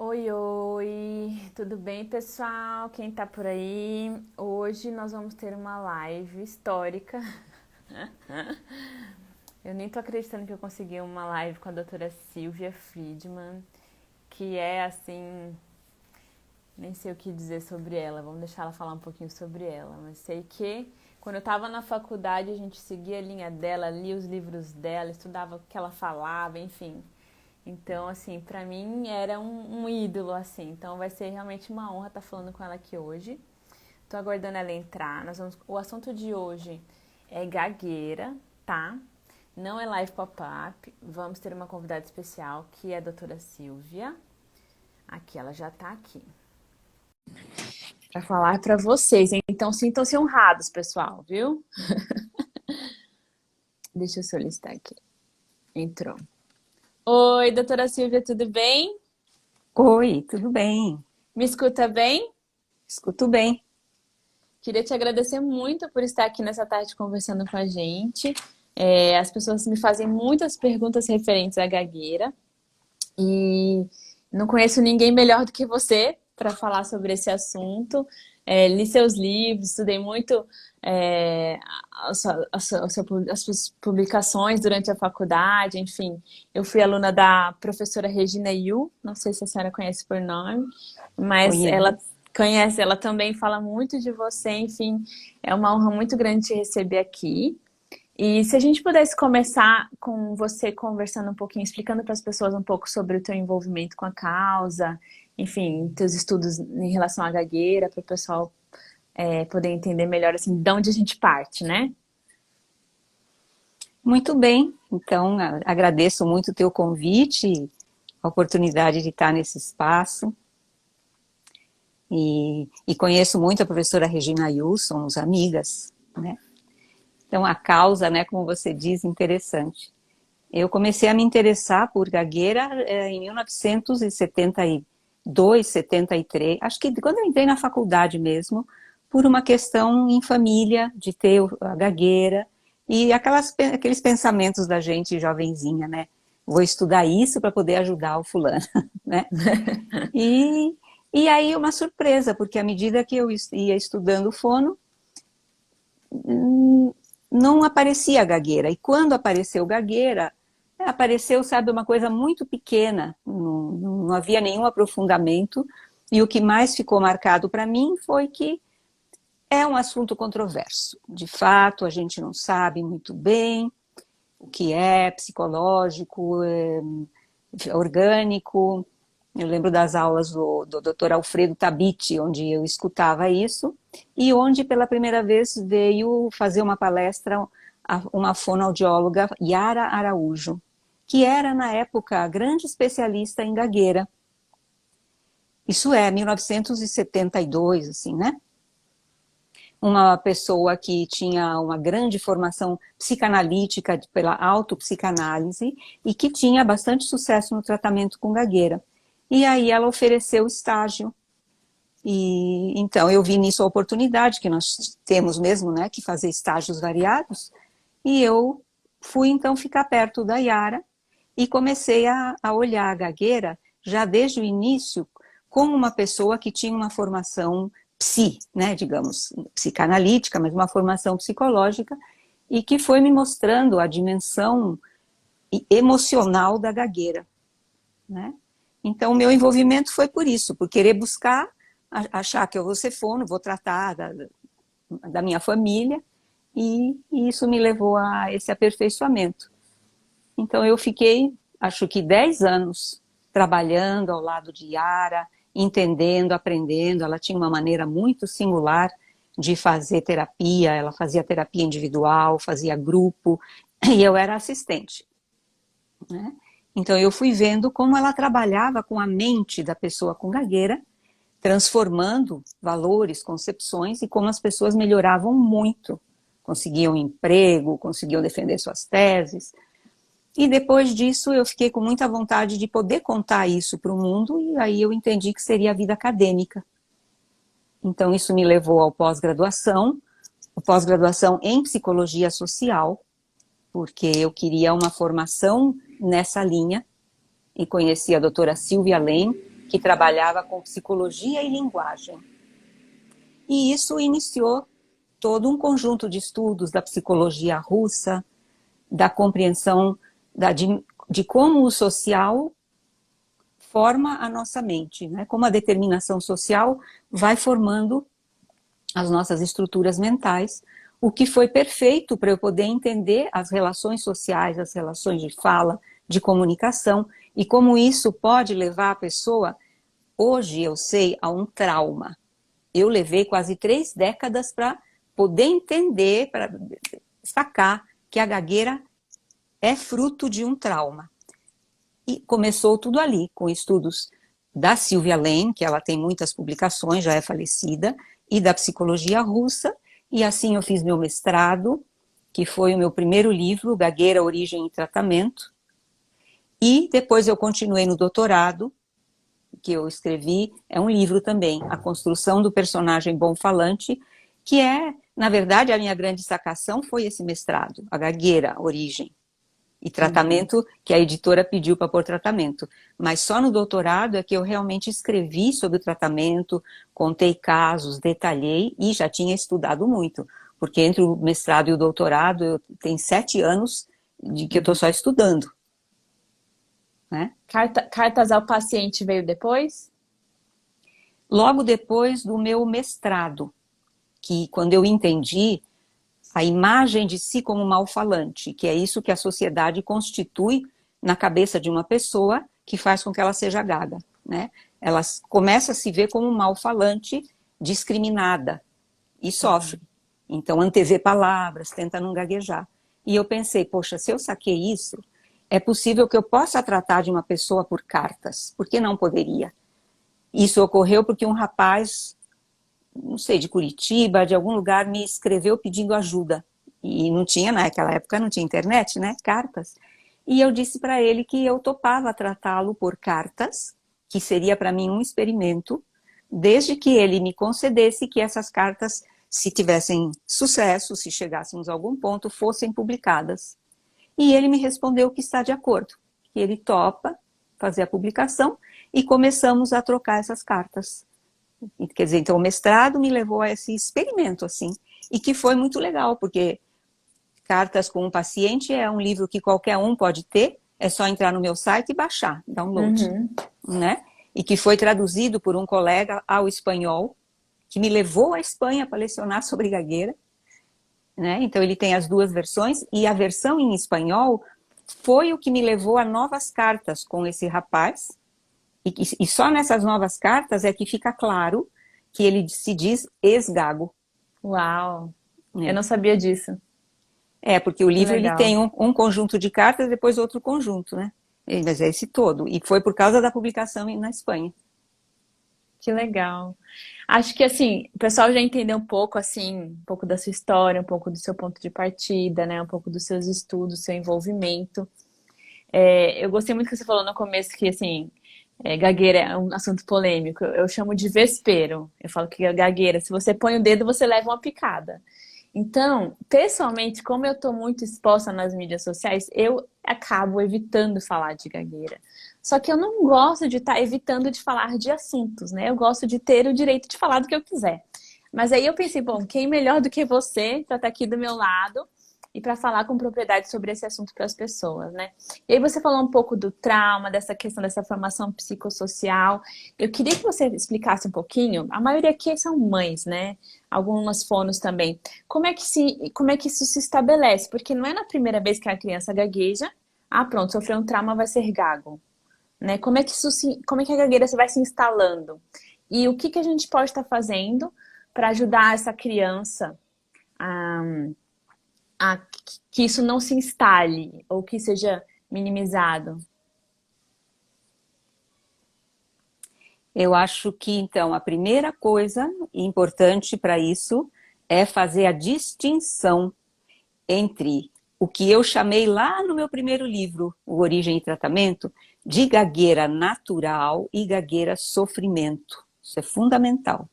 Oi, oi, tudo bem, pessoal? Quem tá por aí? Hoje nós vamos ter uma live histórica. Eu nem tô acreditando que eu consegui uma live com a doutora Silvia Friedman, que é assim, nem sei o que dizer sobre ela, vamos deixar ela falar um pouquinho sobre ela, mas sei que quando eu tava na faculdade a gente seguia a linha dela, lia os livros dela, estudava o que ela falava, enfim. Então, assim, pra mim era um ídolo, assim. Então vai ser realmente uma honra estar falando com ela aqui hoje. Tô aguardando ela entrar. O assunto de hoje é gagueira, tá? Não é live pop-up. Vamos ter uma convidada especial, que é a doutora Silvia. Aqui, ela já tá aqui. Para falar para vocês. Então, sintam-se honrados, pessoal, viu? Deixa eu solicitar aqui. Entrou. Oi, doutora Silvia, tudo bem? Oi, tudo bem? Me escuta bem? Escuto bem. Queria te agradecer muito por estar aqui nessa tarde conversando com a gente. As pessoas me fazem muitas perguntas referentes à gagueira e não conheço ninguém melhor do que você para falar sobre esse assunto. Li seus livros, estudei muito é, as suas publicações durante a faculdade, enfim. Eu fui aluna da professora Regina Yu, não sei se a senhora conhece por nome, mas ela Conheço. conhece, ela também fala muito de você, enfim. É uma honra muito grande te receber aqui. E se a gente pudesse começar com você conversando um pouquinho, explicando para as pessoas um pouco sobre o teu envolvimento com a causa, enfim, teus estudos em relação à gagueira, para o pessoal poder entender melhor assim, de onde a gente parte, né? Muito bem. Então, agradeço muito o teu convite, a oportunidade de estar nesse espaço. E conheço muito a professora Regina Yu, somos amigas, né? Então, a causa, né, como você diz, interessante. Eu comecei a me interessar por gagueira em 1972, 73, acho que quando eu entrei na faculdade mesmo, por uma questão em família, de ter a gagueira, e aqueles pensamentos da gente jovenzinha, né? Vou estudar isso para poder ajudar o fulano, né? E, e aí uma surpresa, porque à medida que eu ia estudando fono, não aparecia gagueira. E quando apareceu gagueira, apareceu, sabe, uma coisa muito pequena, não havia nenhum aprofundamento. E o que mais ficou marcado para mim foi que é um assunto controverso. De fato, a gente não sabe muito bem o que é psicológico, orgânico. Eu lembro das aulas do Dr. Alfredo Tabiti, onde eu escutava isso, e onde pela primeira vez veio fazer uma palestra uma fonoaudióloga, Yara Araújo, que era, na época, grande especialista em gagueira. Isso é 1972, assim, né? Uma pessoa que tinha uma grande formação psicanalítica pela autopsicanálise e que tinha bastante sucesso no tratamento com gagueira. E aí ela ofereceu estágio. E então eu vi nisso a oportunidade que nós temos mesmo, né, que fazer estágios variados. E eu fui então ficar perto da Yara e comecei a olhar a gagueira já desde o início como uma pessoa que tinha uma formação né, digamos, psicanalítica, mas uma formação psicológica, e que foi me mostrando a dimensão emocional da gagueira, né? Então, o meu envolvimento foi por isso, por querer buscar, achar que eu vou ser fono, vou tratar da minha família, e isso me levou a esse aperfeiçoamento. Então, eu fiquei, acho que 10 anos trabalhando ao lado de Yara, entendendo, aprendendo. Ela tinha uma maneira muito singular de fazer terapia, ela fazia terapia individual, fazia grupo, e eu era assistente, né? Então eu fui vendo como ela trabalhava com a mente da pessoa com gagueira, transformando valores, concepções, e como as pessoas melhoravam muito, conseguiam emprego, conseguiam defender suas teses. E depois disso eu fiquei com muita vontade de poder contar isso para o mundo, e aí eu entendi que seria a vida acadêmica. Então isso me levou ao pós-graduação em psicologia social, porque eu queria uma formação nessa linha, e conheci a doutora Silvia Lem, que trabalhava com psicologia e linguagem. E isso iniciou todo um conjunto de estudos da psicologia russa, da compreensão de como o social forma a nossa mente, né? Como a determinação social vai formando as nossas estruturas mentais, o que foi perfeito para eu poder entender as relações sociais, as relações de fala, de comunicação, e como isso pode levar a pessoa, hoje eu sei, a um trauma. Eu levei quase 3 décadas para poder entender, para sacar que a gagueira é fruto de um trauma. E começou tudo ali, com estudos da Sylvia Lane, que ela tem muitas publicações, já é falecida, e da psicologia russa, e assim eu fiz meu mestrado, que foi o meu primeiro livro, Gagueira, Origem e Tratamento, e depois eu continuei no doutorado, que eu escrevi, é um livro também, A Construção do Personagem Bom Falante, que é, na verdade, a minha grande sacação foi esse mestrado, a gagueira, origem e tratamento, que a editora pediu para pôr tratamento. Mas só no doutorado é que eu realmente escrevi sobre o tratamento, contei casos, detalhei e já tinha estudado muito, porque entre o mestrado e o doutorado eu tenho 7 anos de que eu estou só estudando. Né? Cartas ao paciente veio depois? Logo depois do meu mestrado, que quando eu entendi a imagem de si como mal-falante, que é isso que a sociedade constitui na cabeça de uma pessoa que faz com que ela seja gaga, né? Ela começa a se ver como mal-falante, discriminada e sofre. Então antevê palavras, tenta não gaguejar. E eu pensei, poxa, se eu saquei isso, é possível que eu possa tratar de uma pessoa por cartas. Por que não poderia? Isso ocorreu porque um rapaz, não sei, de Curitiba, de algum lugar, me escreveu pedindo ajuda. E não tinha, naquela época não tinha internet, né? Cartas. E eu disse para ele que eu topava tratá-lo por cartas, que seria para mim um experimento, desde que ele me concedesse que essas cartas, se tivessem sucesso, se chegássemos a algum ponto, fossem publicadas. E ele me respondeu que está de acordo, que ele topa fazer a publicação e começamos a trocar essas cartas. Quer dizer, então o mestrado me levou a esse experimento, assim, e que foi muito legal, porque Cartas com um Paciente é um livro que qualquer um pode ter, é só entrar no meu site e baixar, download, né? E que foi traduzido por um colega ao espanhol, que me levou à Espanha para lecionar sobre gagueira, né? Então ele tem as 2 versões, e a versão em espanhol foi o que me levou a novas cartas com esse rapaz, e só nessas novas cartas é que fica claro que ele se diz ex-gago. Uau! Eu não sabia disso. Porque o livro ele legal. tem um conjunto de cartas, depois outro conjunto, né? Mas é esse todo. E foi por causa da publicação na Espanha. Que legal. Acho que, assim, o pessoal já entendeu um pouco, assim, um pouco da sua história, um pouco do seu ponto de partida, né? Um pouco dos seus estudos, seu envolvimento. Eu gostei muito que você falou no começo que, assim, gagueira é um assunto polêmico. Eu chamo de vespeiro. Eu falo que gagueira, se você põe o dedo, você leva uma picada. Então, pessoalmente, como eu estou muito exposta nas mídias sociais, eu acabo evitando falar de gagueira. Só que eu não gosto de estar evitando de falar de assuntos, né? Eu gosto de ter o direito de falar do que eu quiser. Mas aí eu pensei, bom, quem melhor do que você para estar aqui do meu lado e para falar com propriedade sobre esse assunto para as pessoas, né? E aí você falou um pouco do trauma, dessa questão dessa formação psicossocial. Eu queria que você explicasse um pouquinho, a maioria aqui são mães, né? Algumas fonos também. Como é que isso se estabelece? Porque não é na primeira vez que a criança gagueja, pronto, sofreu um trauma, vai ser gago. Né? Como é que a gagueira vai se instalando? E o que a gente pode estar fazendo para ajudar essa criança a que isso não se instale ou que seja minimizado? Eu acho que, então, a primeira coisa importante para isso é fazer a distinção entre o que eu chamei lá no meu primeiro livro, O Origem e Tratamento, de gagueira natural e gagueira sofrimento. Isso é fundamental.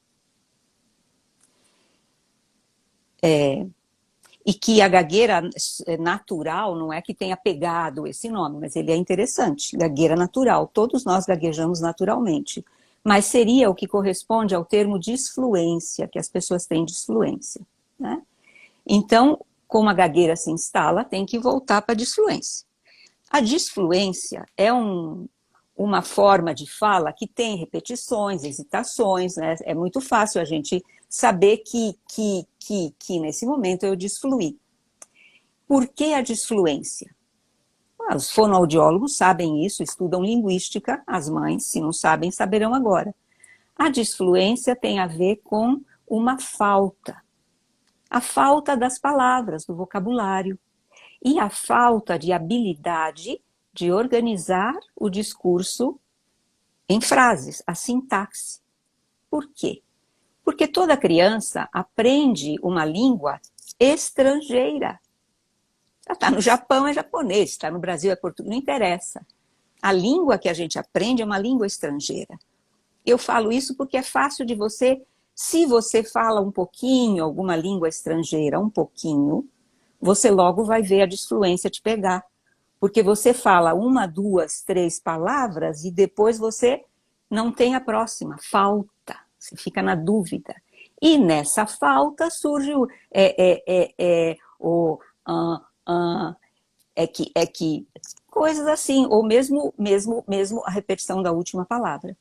e que a gagueira natural não é que tenha pegado esse nome, mas ele é interessante, gagueira natural, todos nós gaguejamos naturalmente, mas seria o que corresponde ao termo disfluência, que as pessoas têm disfluência, né? Então, como a gagueira se instala, tem que voltar para a disfluência. A disfluência é uma forma de fala que tem repetições, hesitações, né? É muito fácil a gente saber que nesse momento eu disfluí. Por que a disfluência? Os fonoaudiólogos sabem isso, estudam linguística, as mães, se não sabem, saberão agora. A disfluência tem a ver com uma falta. A falta das palavras, do vocabulário. E a falta de habilidade de organizar o discurso em frases, a sintaxe. Por quê? Porque toda criança aprende uma língua estrangeira. Está no Japão é japonês, está no Brasil é português, não interessa. A língua que a gente aprende é uma língua estrangeira. Eu falo isso porque é fácil de você, se você fala um pouquinho, alguma língua estrangeira, um pouquinho, você logo vai ver a disfluência te pegar. Porque você fala uma, duas, três palavras e depois você não tem a próxima, falta. Você fica na dúvida. E nessa falta surge coisas assim, ou mesmo a repetição da última palavra.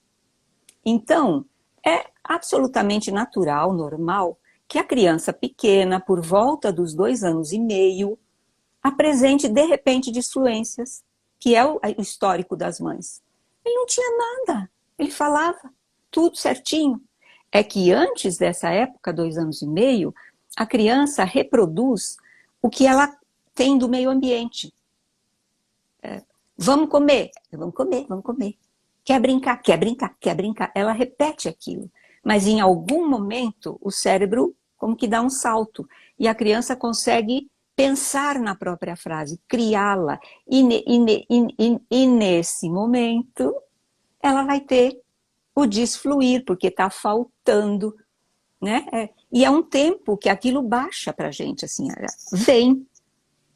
Então, é absolutamente natural, normal, que a criança pequena, por volta dos 2 anos e meio, apresente, de repente, disfluências, que é o histórico das mães. Ele não tinha nada, ele falava tudo certinho. É que antes dessa época, 2 anos e meio, a criança reproduz o que ela tem do meio ambiente. Vamos comer, vamos comer, vamos comer. Quer brincar, quer brincar, quer brincar. Ela repete aquilo. Mas em algum momento o cérebro como que dá um salto. E a criança consegue pensar na própria frase, criá-la. E nesse momento ela vai ter o desfluir, porque está faltando, né? E é um tempo que aquilo baixa para a gente, assim, vem.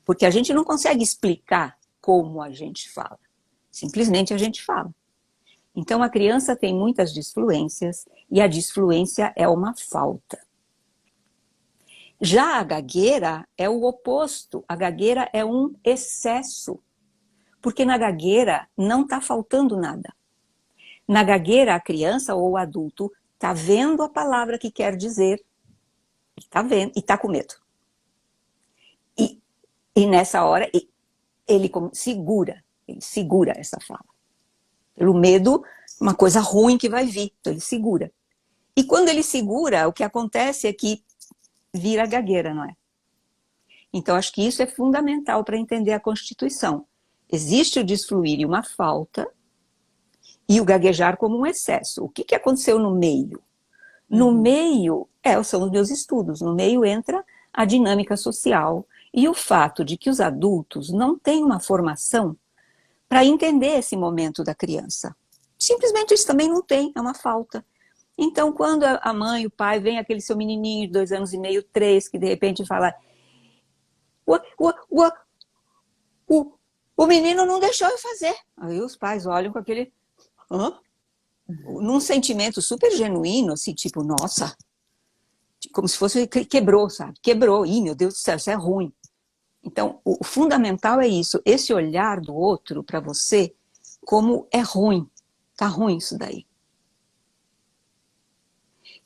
Porque a gente não consegue explicar como a gente fala. Simplesmente a gente fala. Então, a criança tem muitas disfluências e a disfluência é uma falta. Já a gagueira é o oposto. A gagueira é um excesso. Porque na gagueira não está faltando nada. Na gagueira, a criança ou o adulto está vendo a palavra que quer dizer, está vendo e está com medo. E nessa hora, ele segura essa fala. Pelo medo, uma coisa ruim que vai vir, então ele segura. E quando ele segura, o que acontece é que vira gagueira, não é? Então, acho que isso é fundamental para entender a Constituição. Existe o desfluir e uma falta, e o gaguejar como um excesso. O que aconteceu no meio? No meio, são os meus estudos, no meio entra a dinâmica social e o fato de que os adultos não têm uma formação para entender esse momento da criança. Simplesmente isso também não tem, é uma falta. Então, quando a mãe, o pai, vem aquele seu menininho de 2 anos e meio, 3, que de repente fala: o menino não deixou eu fazer. Aí os pais olham com aquele... Hã? Num sentimento super genuíno, assim, tipo, nossa, como se fosse, quebrou, sabe? Quebrou, meu Deus do céu, isso é ruim. Então, o fundamental é isso, esse olhar do outro para você, como é ruim, tá ruim isso daí.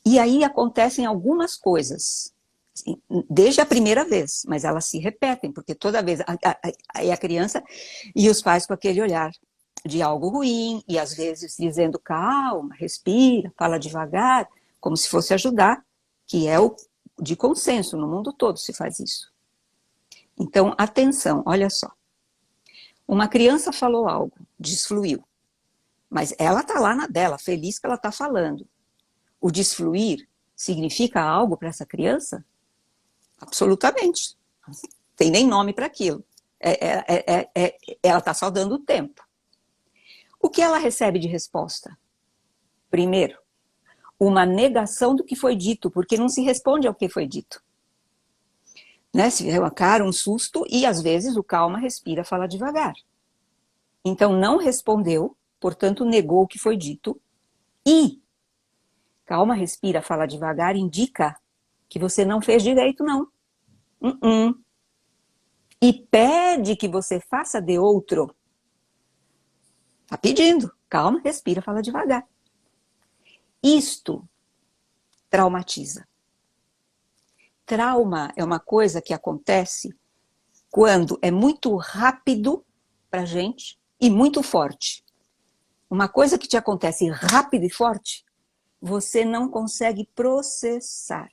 E aí acontecem algumas coisas, assim, desde a primeira vez, mas elas se repetem, porque toda vez aí a criança e os pais com aquele olhar de algo ruim, e às vezes dizendo calma, respira, fala devagar, como se fosse ajudar, que é o de consenso, no mundo todo se faz isso. Então, atenção, olha só. Uma criança falou algo, desfluiu, mas ela está lá na dela, feliz que ela está falando. O desfluir significa algo para essa criança? Absolutamente. Não tem nem nome para aquilo. Ela está só dando tempo. O que ela recebe de resposta? Primeiro, uma negação do que foi dito, porque não se responde ao que foi dito. né? Se vier uma cara, um susto, e às vezes o calma, respira, fala devagar. Então não respondeu, portanto negou o que foi dito, e calma, respira, fala devagar, indica que você não fez direito, não. E pede que você faça de outro. Tá pedindo. Calma, respira, fala devagar. Isto traumatiza. Trauma é uma coisa que acontece quando é muito rápido pra gente e muito forte. Uma coisa que te acontece rápido e forte, você não consegue processar.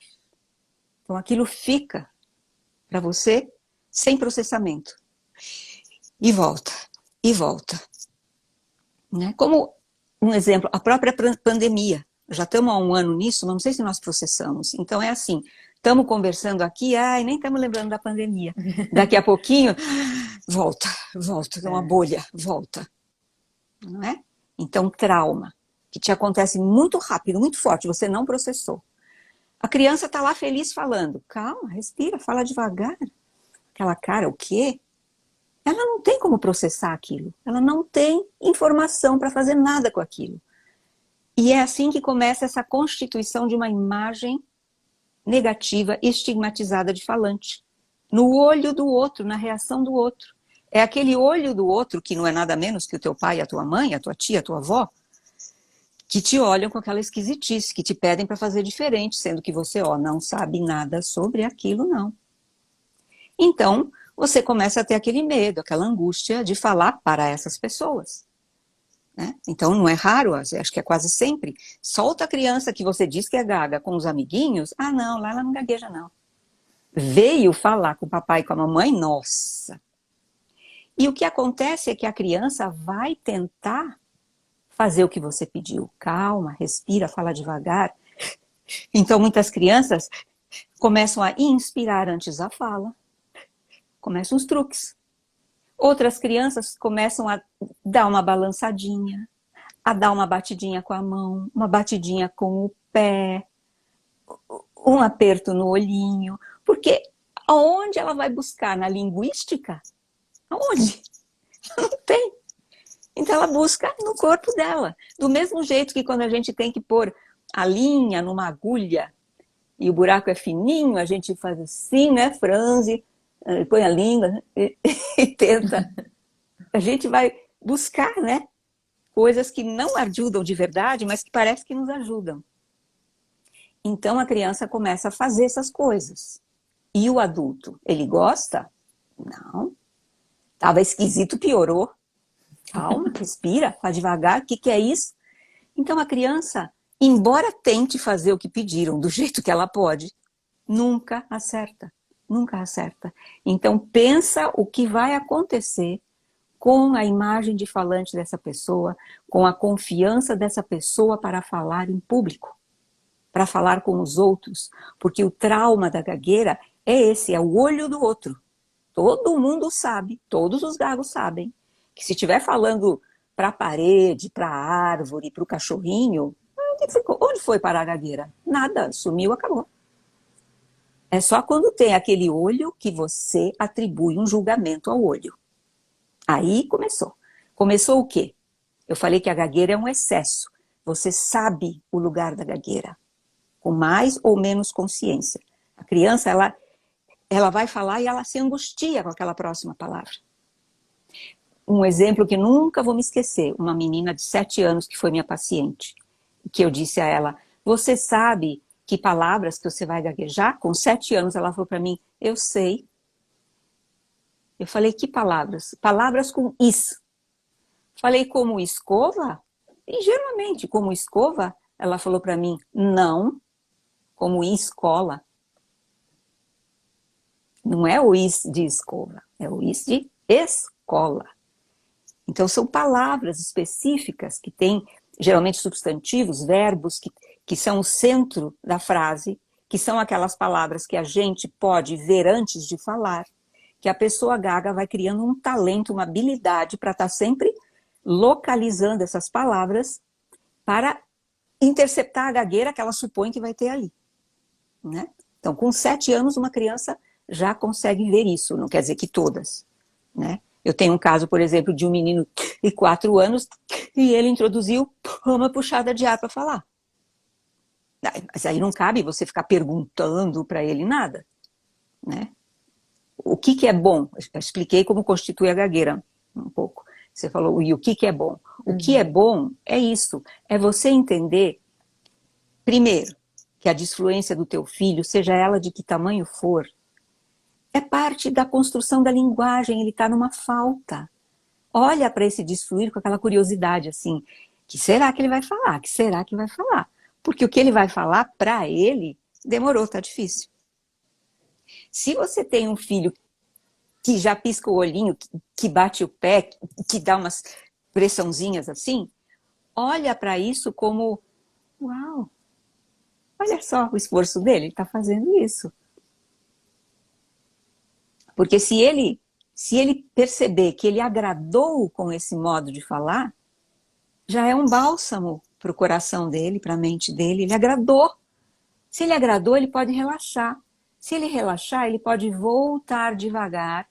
Então aquilo fica para você sem processamento. E volta, e volta. Né? Como um exemplo, a própria pandemia. Já estamos há um ano nisso, mas não sei se nós processamos. Então é assim, estamos conversando aqui, ai, nem estamos lembrando da pandemia. Daqui a pouquinho, volta, é uma bolha, volta. Não é? Então, trauma, que te acontece muito rápido, muito forte, você não processou. A criança está lá feliz falando, calma, respira, fala devagar. Aquela cara, o quê? Ela não tem como processar aquilo. Ela não tem informação para fazer nada com aquilo. E é assim que começa essa constituição de uma imagem negativa, estigmatizada de falante. No olho do outro, na reação do outro. É aquele olho do outro, que não é nada menos que o teu pai, a tua mãe, a tua tia, a tua avó, que te olham com aquela esquisitice, que te pedem para fazer diferente, sendo que você, não sabe nada sobre aquilo, não. Então, você começa a ter aquele medo, aquela angústia de falar para essas pessoas. Né? Então, não é raro, acho que é quase sempre. Solta a criança que você diz que é gaga com os amiguinhos, não, lá ela não gagueja, não. Veio falar com o papai e com a mamãe, nossa. E o que acontece é que a criança vai tentar fazer o que você pediu. Calma, respira, fala devagar. Então, muitas crianças começam a inspirar antes da fala. Começam os truques. Outras crianças começam a dar uma balançadinha, a dar uma batidinha com a mão, uma batidinha com o pé, um aperto no olhinho. Porque aonde ela vai buscar? Na linguística? Aonde? Não tem. Então ela busca no corpo dela. Do mesmo jeito que quando a gente tem que pôr a linha numa agulha e o buraco é fininho, a gente faz assim, né? Franze, põe a língua e tenta. A gente vai buscar, né? Coisas que não ajudam de verdade, mas que parece que nos ajudam. Então a criança começa a fazer essas coisas. E o adulto, ele gosta? Não. Tava esquisito, piorou. Calma, respira, faz devagar, o que é isso? Então a criança, embora tente fazer o que pediram do jeito que ela pode, nunca acerta, nunca acerta. Então pensa o que vai acontecer com a imagem de falante dessa pessoa, com a confiança dessa pessoa para falar em público, para falar com os outros, porque o trauma da gagueira é esse, é o olho do outro. Todo mundo sabe, todos os gagos sabem, que se estiver falando para a parede, para a árvore, para o cachorrinho, onde foi parar a gagueira? Nada, sumiu, acabou. É só quando tem aquele olho que você atribui um julgamento ao olho. Aí começou. Começou o quê? Eu falei que a gagueira é um excesso. Você sabe o lugar da gagueira, com mais ou menos consciência. A criança, ela vai falar e ela se angustia com aquela próxima palavra. Um exemplo que nunca vou me esquecer, uma menina de 7 anos que foi minha paciente, que eu disse a ela, você sabe que palavras que você vai gaguejar? Com 7 anos ela falou para mim, eu sei. Eu falei, que palavras? Palavras com is. Falei, como escova? E geralmente, como escova, ela falou para mim, não, como escola. Não é o is de escova, é o is de escola. Então são palavras específicas que têm, geralmente substantivos, verbos, que são o centro da frase, que são aquelas palavras que a gente pode ver antes de falar, que a pessoa gaga vai criando um talento, uma habilidade para estar sempre localizando essas palavras para interceptar a gagueira que ela supõe que vai ter ali. Né? Então, com 7 anos, uma criança já conseguem ver isso, não quer dizer que todas, né? Eu tenho um caso, por exemplo, de um menino de 4 anos e ele introduziu uma puxada de ar para falar. Mas aí não cabe você ficar perguntando para ele nada, né? O que é bom? Eu expliquei como constitui a gagueira um pouco. Você falou, e o que é bom? O que é bom é isso, é você entender, primeiro, que a disfluência do teu filho, seja ela de que tamanho for, é parte da construção da linguagem, ele está numa falta. Olha para esse disfluir com aquela curiosidade, assim, que será que ele vai falar? Que será que vai falar? Porque o que ele vai falar, para ele, demorou, tá difícil. Se você tem um filho que já pisca o olhinho, que bate o pé, que dá umas pressãozinhas assim, olha para isso como, uau, olha só o esforço dele, ele está fazendo isso. Porque se ele perceber que ele agradou com esse modo de falar, já é um bálsamo para o coração dele, para a mente dele, ele agradou. Se ele agradou, ele pode relaxar. Se ele relaxar, ele pode voltar devagar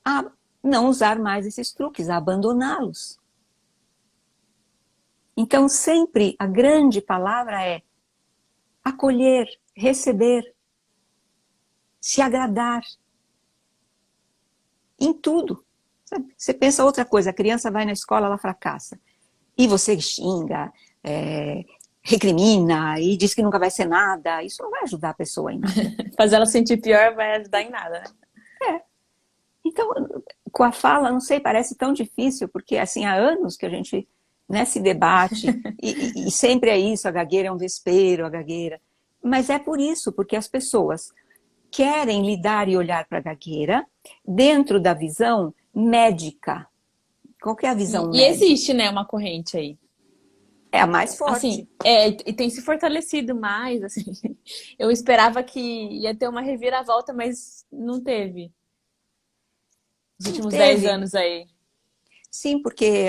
a não usar mais esses truques, a abandoná-los. Então, sempre a grande palavra é acolher, receber, se agradar. Em tudo. Você pensa outra coisa, a criança vai na escola, ela fracassa. E você xinga, recrimina e diz que nunca vai ser nada. Isso não vai ajudar a pessoa em nada. Fazer ela sentir pior vai ajudar em nada, né? Então, com a fala, não sei, parece tão difícil, porque assim, há anos que a gente, né, se debate, e sempre é isso, a gagueira é um vespeiro, a gagueira. Mas é por isso, porque as pessoas querem lidar e olhar para a gagueira dentro da visão médica. Qual que é a visão E médica? existe, né, uma corrente aí. É a mais forte. Assim, e tem se fortalecido mais, assim. Eu esperava que ia ter uma reviravolta, mas não teve. Nos últimos 10 anos aí. Sim, porque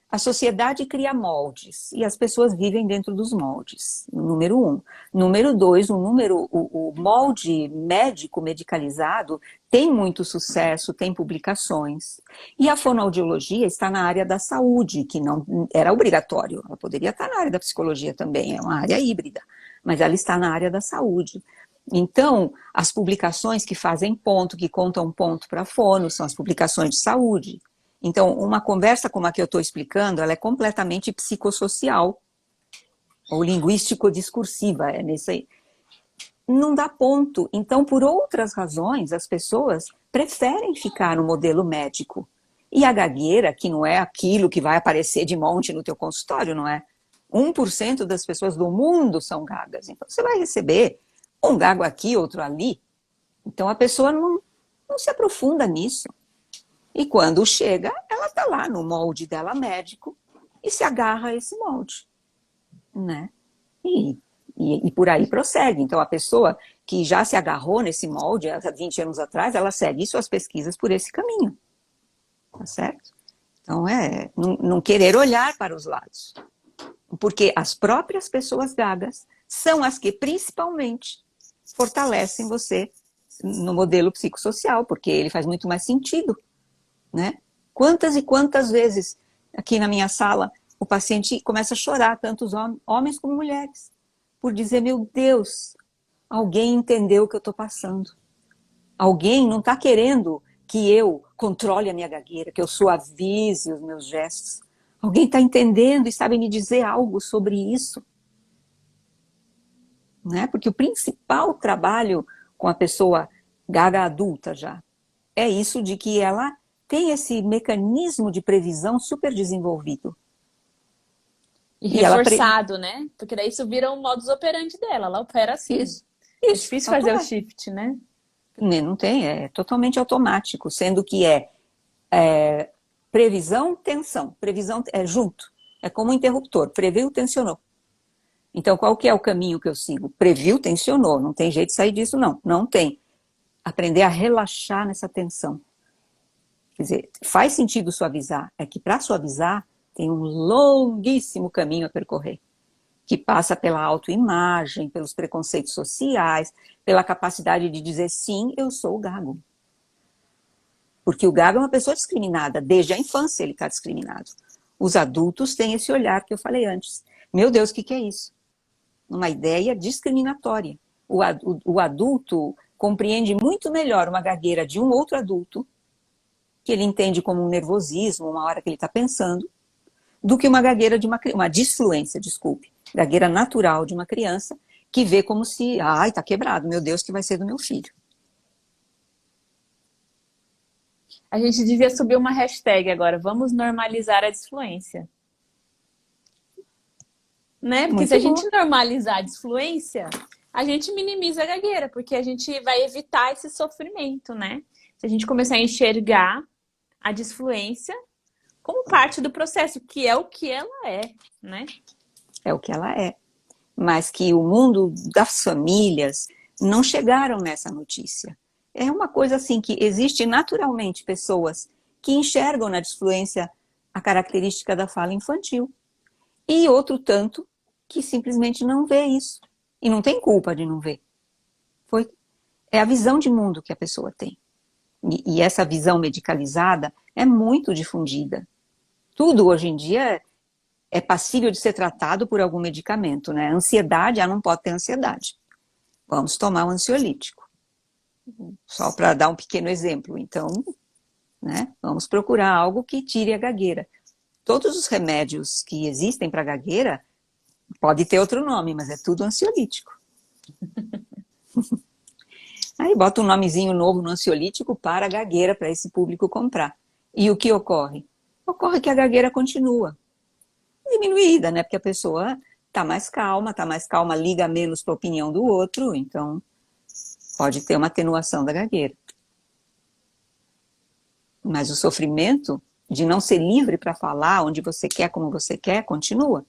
a sociedade cria moldes e as pessoas vivem dentro dos moldes, número 1. Número 2, o molde médico, medicalizado, tem muito sucesso, tem publicações. E a fonoaudiologia está na área da saúde, que não era obrigatório. Ela poderia estar na área da psicologia também, é uma área híbrida, mas ela está na área da saúde. Então, as publicações que fazem ponto, que contam ponto para fono, são as publicações de saúde. Então, uma conversa como a que eu estou explicando, ela é completamente psicossocial, ou linguístico-discursiva, é nesse aí. Não dá ponto. Então, por outras razões, as pessoas preferem ficar no modelo médico. E a gagueira, que não é aquilo que vai aparecer de monte no teu consultório, não é? 1% das pessoas do mundo são gagas. Então, você vai receber um gago aqui, outro ali. Então, a pessoa não se aprofunda nisso. E quando chega, ela está lá no molde dela médico e se agarra a esse molde, né? E por aí prossegue. Então, a pessoa que já se agarrou nesse molde há 20 anos atrás, ela segue suas pesquisas por esse caminho, tá certo? Então, não querer olhar para os lados. Porque as próprias pessoas gagas são as que, principalmente, fortalecem você no modelo psicossocial, porque ele faz muito mais sentido. Né? Quantas e quantas vezes aqui na minha sala o paciente começa a chorar, tanto os homens como mulheres, por dizer, meu Deus, alguém entendeu o que eu estou passando. Alguém não está querendo que eu controle a minha gagueira, que eu suavize os meus gestos. Alguém está entendendo e sabe me dizer algo sobre isso. Né? Porque o principal trabalho com a pessoa gaga adulta já é isso de que ela tem esse mecanismo de previsão super desenvolvido. E reforçado, né? Porque daí isso vira um modus operandi dela, ela opera assim. Isso, é difícil fazer o shift, né? Não tem, é totalmente automático, sendo que previsão, tensão. Previsão é junto, é como um interruptor, previu, tensionou. Então, qual que é o caminho que eu sigo? Previu, tensionou, não tem jeito de sair disso, não. Não tem. Aprender a relaxar nessa tensão. Quer dizer, faz sentido suavizar, é que para suavizar tem um longuíssimo caminho a percorrer. que passa pela autoimagem, pelos preconceitos sociais, pela capacidade de dizer sim, eu sou o gago. Porque o gago é uma pessoa discriminada, desde a infância ele está discriminado. Os adultos têm esse olhar que eu falei antes. Meu Deus, o que é isso? Uma ideia discriminatória. O adulto compreende muito melhor uma gagueira de um outro adulto, que ele entende como um nervosismo, uma hora que ele está pensando, do que uma gagueira de uma disfluência, desculpe, gagueira natural de uma criança, que vê como se, ai, tá quebrado, meu Deus, que vai ser do meu filho. A gente devia subir uma hashtag agora, vamos normalizar a disfluência. Né? Porque se a gente normalizar a disfluência, a gente minimiza a gagueira, porque a gente vai evitar esse sofrimento, né? Se a gente começar a enxergar a disfluência como parte do processo, que é o que ela é, né? É o que ela é. Mas que o mundo das famílias não chegaram nessa notícia. É uma coisa assim que existe naturalmente pessoas que enxergam na disfluência a característica da fala infantil. E outro tanto que simplesmente não vê isso. E não tem culpa de não ver. É a visão de mundo que a pessoa tem. E essa visão medicalizada é muito difundida. Tudo hoje em dia é passível de ser tratado por algum medicamento, né? Ansiedade, não pode ter ansiedade. Vamos tomar um ansiolítico. Só para dar um pequeno exemplo. Então, né, vamos procurar algo que tire a gagueira. Todos os remédios que existem para gagueira, pode ter outro nome, mas é tudo ansiolítico. Aí bota um nomezinho novo no ansiolítico para a gagueira, para esse público comprar. E o que ocorre? Ocorre que a gagueira continua diminuída, né? Porque a pessoa está mais calma, liga menos para a opinião do outro, então pode ter uma atenuação da gagueira. Mas o sofrimento de não ser livre para falar onde você quer, como você quer, continua.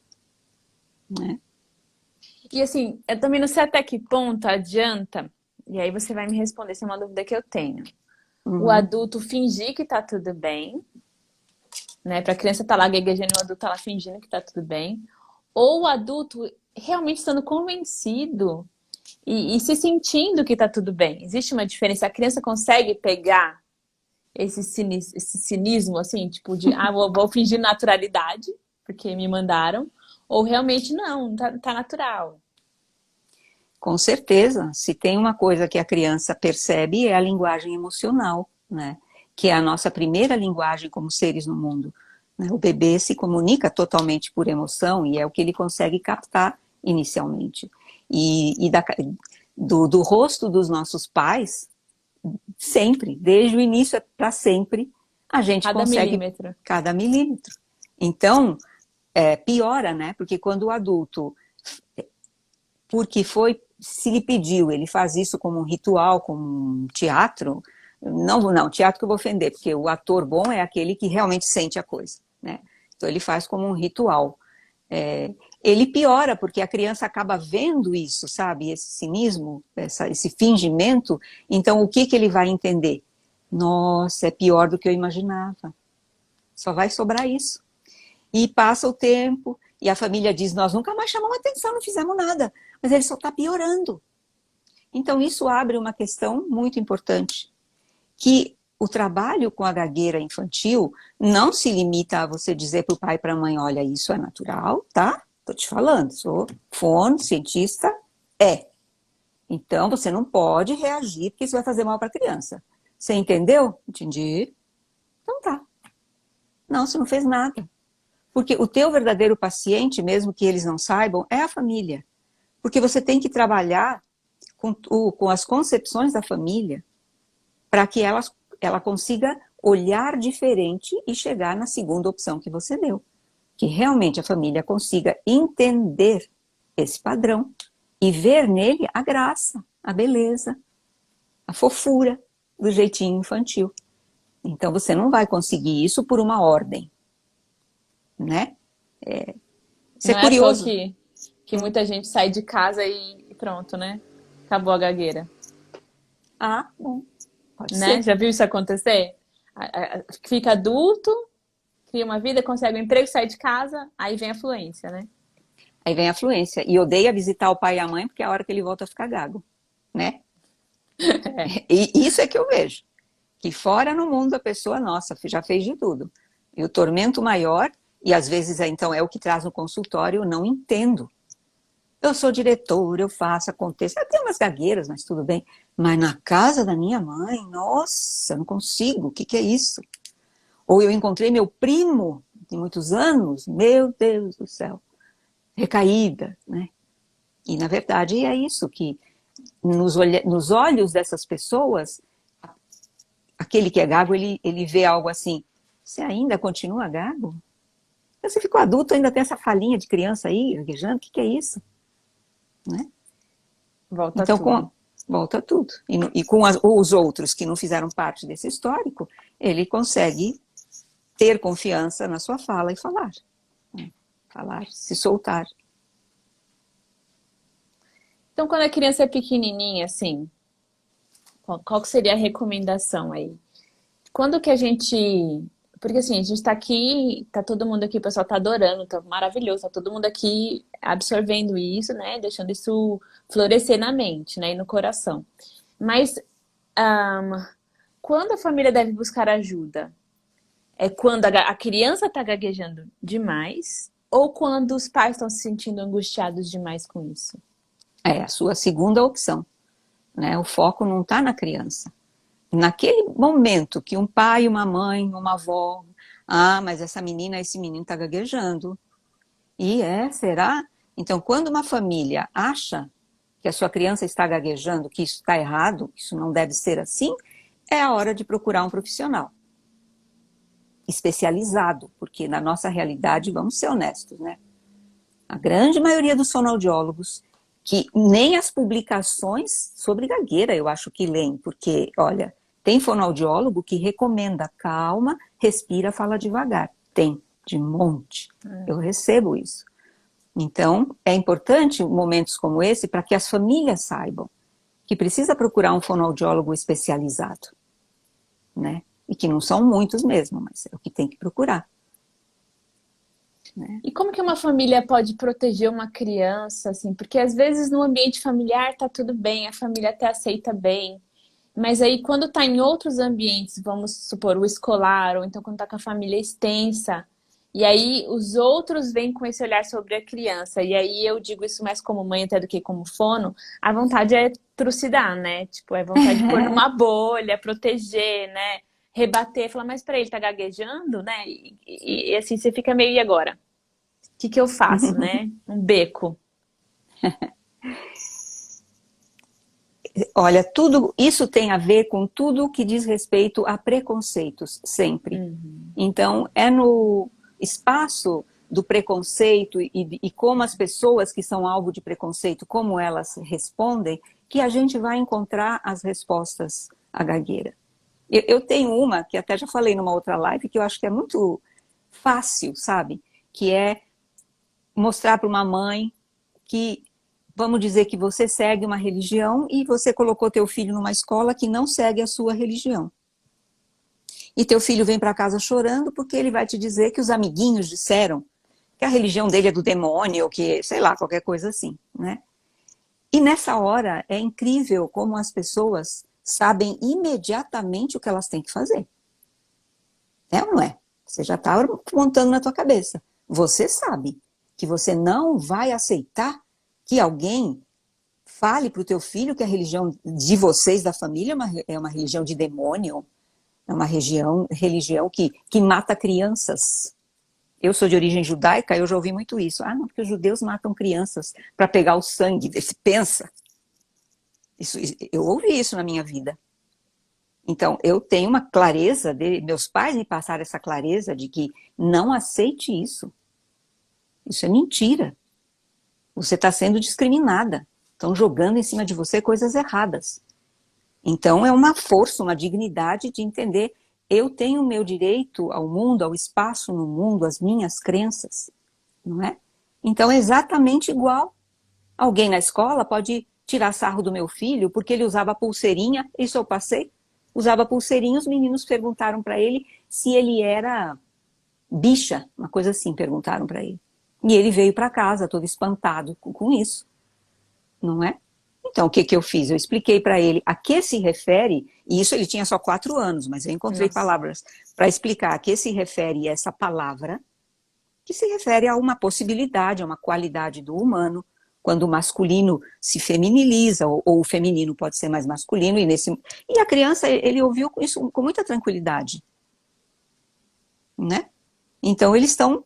Né? E assim, eu também não sei até que ponto adianta, e aí você vai me responder se é uma dúvida que eu tenho. O adulto fingir que tá tudo bem, né? Pra criança tá lá gaguejando e o adulto tá lá fingindo que tá tudo bem. Ou o adulto realmente estando convencido e se sentindo que tá tudo bem. Existe uma diferença. A criança consegue pegar esse cinismo, assim, tipo de, vou fingir naturalidade, porque me mandaram. Ou realmente não, tá natural. Com certeza, se tem uma coisa que a criança percebe é a linguagem emocional, né? Que é a nossa primeira linguagem como seres no mundo. Né? O bebê se comunica totalmente por emoção e é o que ele consegue captar inicialmente. E do rosto dos nossos pais, sempre, desde o início para sempre, a gente Cada consegue... milímetro. Cada milímetro. Então, piora, né? Porque quando o adulto, porque se lhe pediu, ele faz isso como um ritual, como um teatro, não, teatro que eu vou ofender, porque o ator bom é aquele que realmente sente a coisa, né? Então ele faz como um ritual. Ele piora, porque a criança acaba vendo isso, sabe? Esse cinismo, esse fingimento, então o que ele vai entender? Nossa, é pior do que eu imaginava. Só vai sobrar isso. E passa o tempo, e a família diz, nós nunca mais chamamos atenção, não fizemos nada. Mas ele só está piorando. Então isso abre uma questão muito importante, que o trabalho com a gagueira infantil não se limita a você dizer para o pai e para a mãe, olha, isso é natural, tá? Estou te falando, sou fono, cientista, Então você não pode reagir, porque isso vai fazer mal para a criança. Você entendeu? Entendi. Então tá. Não, você não fez nada. Porque o teu verdadeiro paciente, mesmo que eles não saibam, é a família. Porque você tem que trabalhar com as concepções da família para que ela consiga olhar diferente e chegar na segunda opção que você deu. Que realmente a família consiga entender esse padrão e ver nele a graça, a beleza, a fofura do jeitinho infantil. Então você não vai conseguir isso por uma ordem, né? Isso Não é é à toa curioso. que muita gente sai de casa e pronto, né? Acabou a gagueira. Bom, pode Né? ser. Já viu isso acontecer? Fica adulto, cria uma vida, consegue um emprego, sai de casa, aí vem a fluência, né? Aí vem a fluência. E odeia visitar o pai e a mãe porque é a hora que ele volta a ficar gago, né? E isso é que eu vejo. Que fora no mundo a pessoa, nossa, já fez de tudo. E o tormento maior, e às vezes então é o que traz no consultório, eu não entendo. Eu sou diretor, eu faço, aconteça. Eu tenho umas gagueiras, mas tudo bem. Mas na casa da minha mãe, nossa, não consigo, o que é isso? Ou eu encontrei meu primo, de muitos anos, meu Deus do céu, recaída, né? E na verdade é isso, que nos olhos dessas pessoas, aquele que é gago, ele vê algo assim, você ainda continua gago? Você ficou adulto, ainda tem essa falinha de criança aí, gaguejando, o que é isso? Né? Volta Então, tudo. volta tudo. E com os outros que não fizeram parte desse histórico, ele consegue ter confiança na sua fala e falar. Né? Falar, se soltar. Então, quando a criança é pequenininha, assim, qual que seria a recomendação aí? Quando que a gente... Porque assim, a gente tá aqui, tá todo mundo aqui, o pessoal tá adorando, tá maravilhoso, tá todo mundo aqui absorvendo isso, né? Deixando isso florescer na mente, né? E no coração. Mas quando a família deve buscar ajuda? É quando a criança tá gaguejando demais ou quando os pais estão se sentindo angustiados demais com isso? É a sua segunda opção. Né? O foco não está na criança. Naquele momento que um pai, uma mãe, uma avó, mas essa menina, esse menino está gaguejando. E será? Então, quando uma família acha que a sua criança está gaguejando, que isso está errado, que isso não deve ser assim, é a hora de procurar um profissional especializado, porque na nossa realidade, vamos ser honestos, né? A grande maioria dos fonoaudiólogos, que nem as publicações sobre gagueira eu acho que leem, porque, olha, tem fonoaudiólogo que recomenda calma, respira, fala devagar. Tem, de monte. Eu recebo isso. Então, é importante momentos como esse para que as famílias saibam que precisa procurar um fonoaudiólogo especializado, né? E que não são muitos mesmo, mas é o que tem que procurar. Né? E como que uma família pode proteger uma criança, assim? Porque às vezes no ambiente familiar tá tudo bem, a família até aceita bem. Mas aí quando tá em outros ambientes, vamos supor, o escolar, ou então quando tá com a família extensa, e aí os outros vêm com esse olhar sobre a criança, e aí eu digo isso mais como mãe até do que como fono, a vontade é trucidar, né? Tipo, é vontade de pôr numa bolha, proteger, né? Rebater, falar, mas peraí, ele tá gaguejando, né? E assim, você fica meio, e agora? O que eu faço, né? Um beco. Olha, tudo isso tem a ver com tudo que diz respeito a preconceitos, sempre. Então, é no espaço do preconceito e como as pessoas que são alvo de preconceito, como elas respondem, que a gente vai encontrar as respostas à gagueira. Eu tenho uma, que até já falei numa outra live, que eu acho que é muito fácil, sabe? Que é mostrar para uma mãe que, vamos dizer que você segue uma religião e você colocou teu filho numa escola que não segue a sua religião. E teu filho vem para casa chorando porque ele vai te dizer que os amiguinhos disseram que a religião dele é do demônio, ou que, sei lá, qualquer coisa assim, né? E nessa hora é incrível como as pessoas sabem imediatamente o que elas têm que fazer. É ou não é? Você já está montando na tua cabeça. Você sabe que você não vai aceitar que alguém fale para o teu filho que a religião de vocês, da família, é uma religião de demônio, é uma religião que mata crianças. Eu sou de origem judaica, eu já ouvi muito isso. Não, porque os judeus matam crianças para pegar o sangue. Você pensa? Eu ouvi isso na minha vida. Então, eu tenho uma clareza, meus pais me passaram essa clareza de que não aceite isso. Isso é mentira. Você está sendo discriminada. Estão jogando em cima de você coisas erradas. Então, é uma força, uma dignidade de entender, eu tenho o meu direito ao mundo, ao espaço no mundo, às minhas crenças, não é? Então, é exatamente igual. Alguém na escola pode tirar sarro do meu filho porque ele usava pulseirinha, isso eu passei, usava pulseirinha, os meninos perguntaram para ele se ele era bicha, uma coisa assim, perguntaram para ele. E ele veio para casa todo espantado com isso, não é? Então, o que que eu fiz? Eu expliquei para ele a que se refere, e isso ele tinha só 4 anos, mas eu encontrei Nossa. palavras para explicar a que se refere essa palavra, que se refere a uma possibilidade, a uma qualidade do humano, quando o masculino se feminiliza, ou o feminino pode ser mais masculino, e a criança, ele ouviu isso com muita tranquilidade, né? Então, eles estão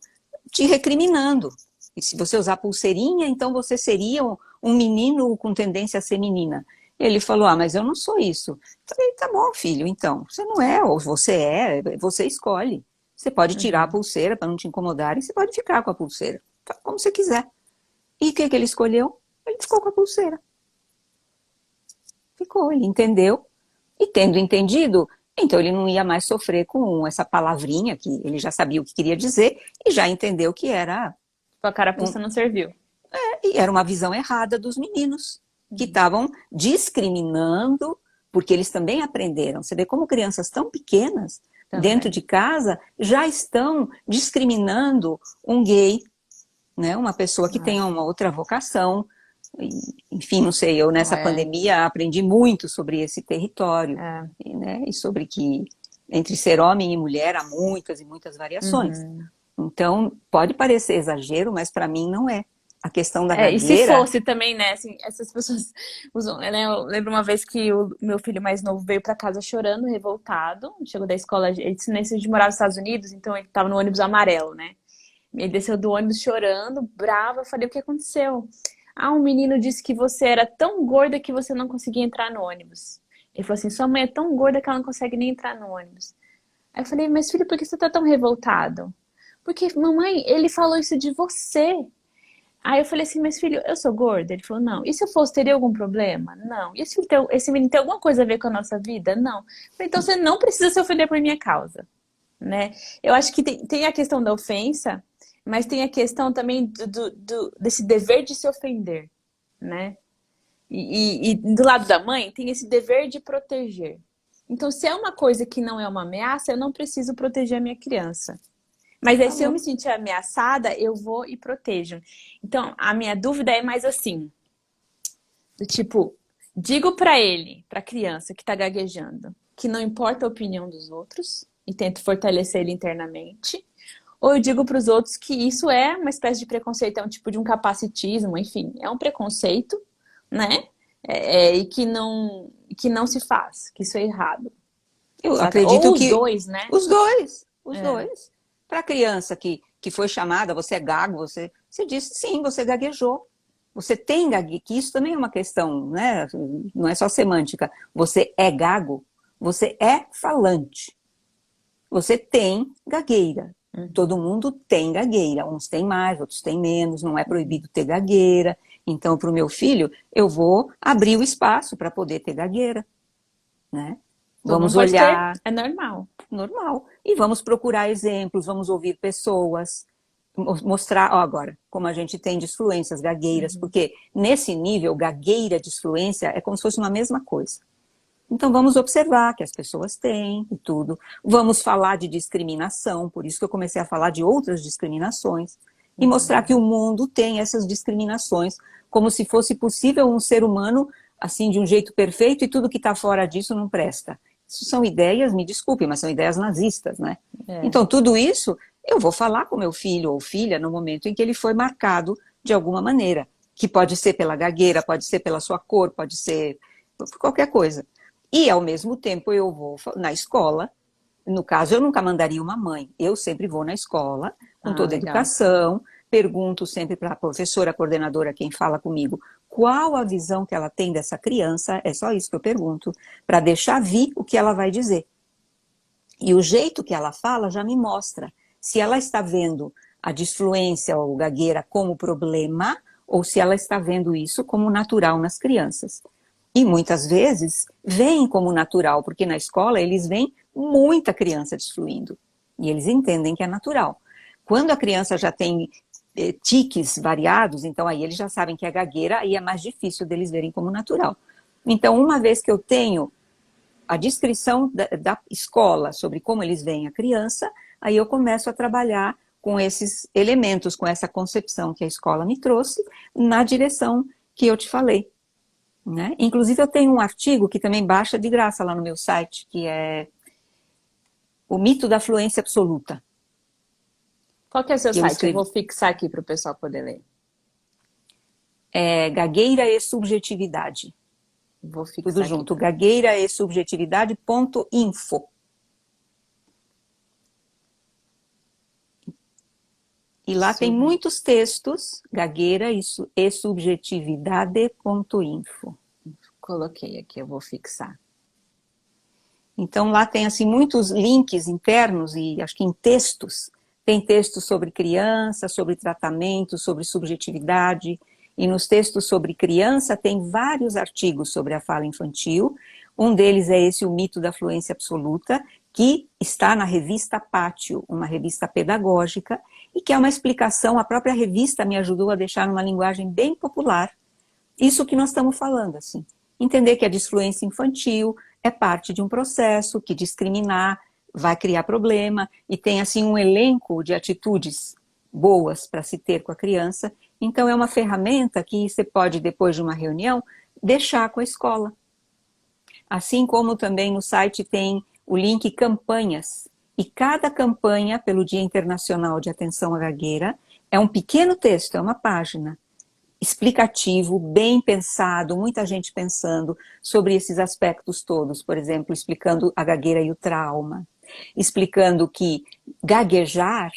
te recriminando. E se você usar pulseirinha, então você seria um menino com tendência a ser menina. Ele falou, mas eu não sou isso. Eu falei, tá bom, filho, então, você não é, ou você escolhe. Você pode tirar a pulseira para não te incomodar e você pode ficar com a pulseira, como você quiser. E o que que ele escolheu? Ele ficou com a pulseira. Ficou, ele entendeu. E tendo entendido, então ele não ia mais sofrer com essa palavrinha que ele já sabia o que queria dizer e já entendeu que era A carapuça não serviu. e era uma visão errada dos meninos, que estavam discriminando, porque eles também aprenderam. Você vê como crianças tão pequenas, dentro de casa, já estão discriminando um gay, né? Uma pessoa que tem uma outra vocação. Enfim, não sei, eu nessa pandemia aprendi muito sobre esse território, né? E sobre que entre ser homem e mulher há muitas e muitas variações. Então, pode parecer exagero, mas para mim não é. A questão da gagueira... E se fosse também, né, assim, essas pessoas usam, né, eu lembro uma vez que o meu filho mais novo veio para casa chorando, revoltado, chegou da escola, ele morava nos Estados Unidos, então ele estava no ônibus amarelo, né, ele desceu do ônibus chorando, bravo, eu falei, o que aconteceu? Um menino disse que você era tão gorda que você não conseguia entrar no ônibus. Ele falou assim, sua mãe é tão gorda que ela não consegue nem entrar no ônibus. Aí eu falei, mas filho, por que você tá tão revoltado? Porque, mamãe, ele falou isso de você. Aí eu falei assim, mas filho, eu sou gorda? Ele falou, não. E se eu fosse, teria algum problema? Não. E se esse menino tem alguma coisa a ver com a nossa vida? Não. Eu falei, então você não precisa se ofender por minha causa, né? Eu acho que tem a questão da ofensa, mas tem a questão também desse dever de se ofender, né? E do lado da mãe, tem esse dever de proteger. Então, se é uma coisa que não é uma ameaça, eu não preciso proteger a minha criança. Mas aí, se eu me sentir ameaçada, eu vou e protejo. Então, a minha dúvida é mais assim, do tipo, digo pra ele, pra criança que tá gaguejando, que não importa a opinião dos outros e tento fortalecer ele internamente, ou eu digo pros outros que isso é uma espécie de preconceito, é um tipo de um capacitismo, enfim, é um preconceito, né? E que não se faz, que isso é errado. Eu Sabe? acredito Ou os que dois, né? os dois. Para a criança que foi chamada, você é gago, você disse sim, você gaguejou. Você tem gagueira, que isso também é uma questão, né? Não é só semântica. Você é gago, você é falante. Você tem gagueira. Todo mundo tem gagueira. Uns têm mais, outros têm menos. Não é proibido ter gagueira. Então, para o meu filho, eu vou abrir o espaço para poder ter gagueira, né? Vamos olhar. É normal. Normal. E vamos procurar exemplos, vamos ouvir pessoas, mostrar, agora, como a gente tem disfluências, gagueiras, porque nesse nível, gagueira, disfluência, é como se fosse uma mesma coisa. Então vamos observar que as pessoas têm e tudo. Vamos falar de discriminação, por isso que eu comecei a falar de outras discriminações, e mostrar que o mundo tem essas discriminações, como se fosse possível um ser humano, assim, de um jeito perfeito, e tudo que está fora disso não presta. Isso são ideias, me desculpe, mas são ideias nazistas, né? Então, tudo isso eu vou falar com meu filho ou filha no momento em que ele foi marcado de alguma maneira, que pode ser pela gagueira, pode ser pela sua cor, pode ser por qualquer coisa. E, ao mesmo tempo, eu vou na escola, no caso, eu nunca mandaria uma mãe, eu sempre vou na escola, com toda a educação, pergunto sempre para a professora, a coordenadora, quem fala comigo, qual a visão que ela tem dessa criança, é só isso que eu pergunto, para deixar vir o que ela vai dizer. E o jeito que ela fala já me mostra se ela está vendo a disfluência ou gagueira como problema ou se ela está vendo isso como natural nas crianças. E muitas vezes veem como natural, porque na escola eles veem muita criança disfluindo e eles entendem que é natural. Quando a criança já tem tiques variados, então aí eles já sabem que é gagueira, aí é mais difícil deles verem como natural. Então, uma vez que eu tenho a descrição da escola sobre como eles veem a criança, aí eu começo a trabalhar com esses elementos, com essa concepção que a escola me trouxe, na direção que eu te falei, né? Inclusive eu tenho um artigo que também baixa de graça lá no meu site, que é O Mito da Fluência Absoluta. Qual que é o seu Que eu site? Eu escrevi. vou fixar aqui para o pessoal poder ler. É Gagueira e Subjetividade. Vou Tudo fixar aqui junto, também. gagueira e subjetividade.info. E lá tem muitos textos, gagueira e subjetividade.info. Coloquei aqui, eu vou fixar. Então lá tem assim muitos links internos e acho que em textos. Tem textos sobre criança, sobre tratamento, sobre subjetividade. E nos textos sobre criança tem vários artigos sobre a fala infantil. Um deles é esse, O Mito da Fluência Absoluta, que está na revista Pátio, uma revista pedagógica, e que é uma explicação, a própria revista me ajudou a deixar numa linguagem bem popular isso que nós estamos falando, assim. Entender que a disfluência infantil é parte de um processo, que discriminar vai criar problema, e tem, assim, um elenco de atitudes boas para se ter com a criança. Então, é uma ferramenta que você pode, depois de uma reunião, deixar com a escola. Assim como também no site tem o link campanhas. E cada campanha, pelo Dia Internacional de Atenção à Gagueira, é um pequeno texto, é uma página, explicativo, bem pensado, muita gente pensando sobre esses aspectos todos. Por exemplo, explicando a gagueira e o trauma. Explicando que gaguejar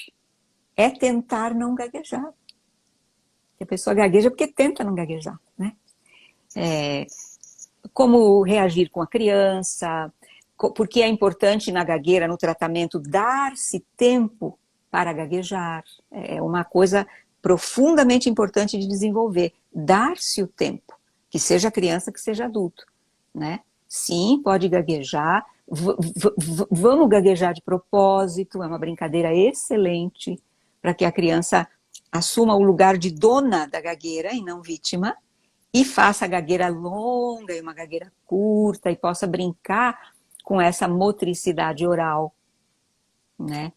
é tentar não gaguejar. Que a pessoa gagueja porque tenta não gaguejar, né? Como reagir com a criança, porque é importante na gagueira, no tratamento, dar-se tempo para gaguejar. É uma coisa profundamente importante de desenvolver. Dar-se o tempo, que seja criança, que seja adulto, né? Sim, pode gaguejar, vamos gaguejar de propósito, é uma brincadeira excelente para que a criança assuma o lugar de dona da gagueira e não vítima, e faça a gagueira longa e uma gagueira curta e possa brincar com essa motricidade oral, né?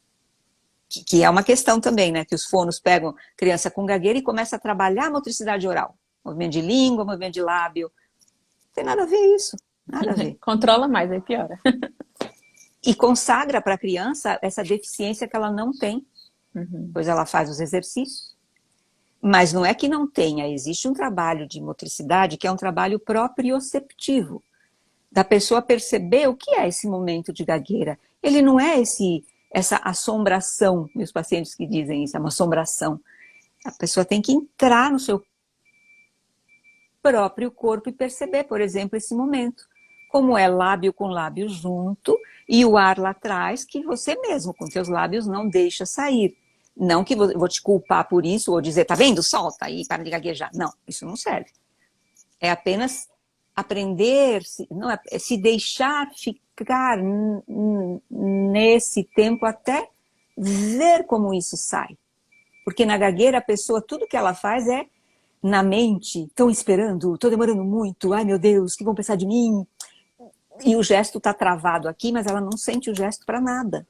Que é uma questão também, né? Que os fonos pegam criança com gagueira e começam a trabalhar a motricidade oral. Movimento de língua, movimento de lábio. Não tem nada a ver isso, nada a ver. Controla mais, aí piora. E consagra para a criança essa deficiência que ela não tem, pois ela faz os exercícios. Mas não é que não tenha, existe um trabalho de motricidade que é um trabalho proprioceptivo, da pessoa perceber o que é esse momento de gagueira. Ele não é essa assombração, meus pacientes que dizem isso, é uma assombração. A pessoa tem que entrar no seu próprio corpo e perceber, por exemplo, esse momento. Como é lábio com lábio junto e o ar lá atrás, que você mesmo, com seus lábios, não deixa sair. Não que eu vou te culpar por isso, ou dizer, tá vendo, solta aí, para de gaguejar. Não, isso não serve. É apenas aprender, não é se deixar ficar nesse tempo até ver como isso sai. Porque na gagueira a pessoa, tudo que ela faz é na mente, estão esperando, estou demorando muito, ai meu Deus, o que vão pensar de mim? E o gesto está travado aqui, mas ela não sente o gesto para nada.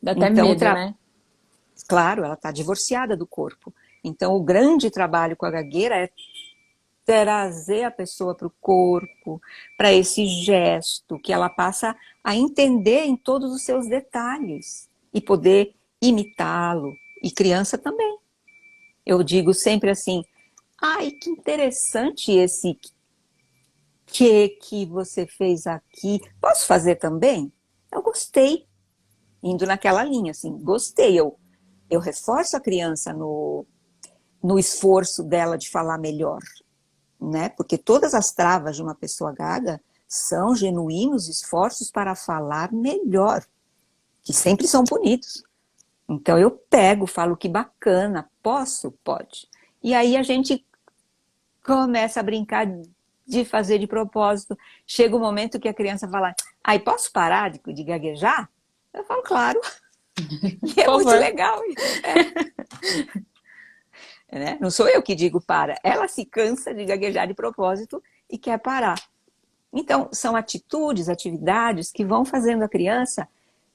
Dá até Então, medo, né? Claro, ela está divorciada do corpo. Então, o grande trabalho com a gagueira é trazer a pessoa para o corpo, para esse gesto, que ela passa a entender em todos os seus detalhes e poder imitá-lo. E criança também. Eu digo sempre assim, ai, que interessante esse que você fez aqui. Posso fazer também? Eu gostei. Indo naquela linha, assim, gostei. Eu reforço a criança no esforço dela de falar melhor, né? Porque todas as travas de uma pessoa gaga são genuínos esforços para falar melhor, que sempre são bonitos. Então eu pego, falo que bacana, posso? Pode. E aí a gente começa a brincar de fazer de propósito. Chega o momento que a criança fala, ai, posso parar de gaguejar? Eu falo, claro. E é muito legal. Né? Não sou eu que digo para. Ela se cansa de gaguejar de propósito e quer parar. Então, são atitudes, atividades que vão fazendo a criança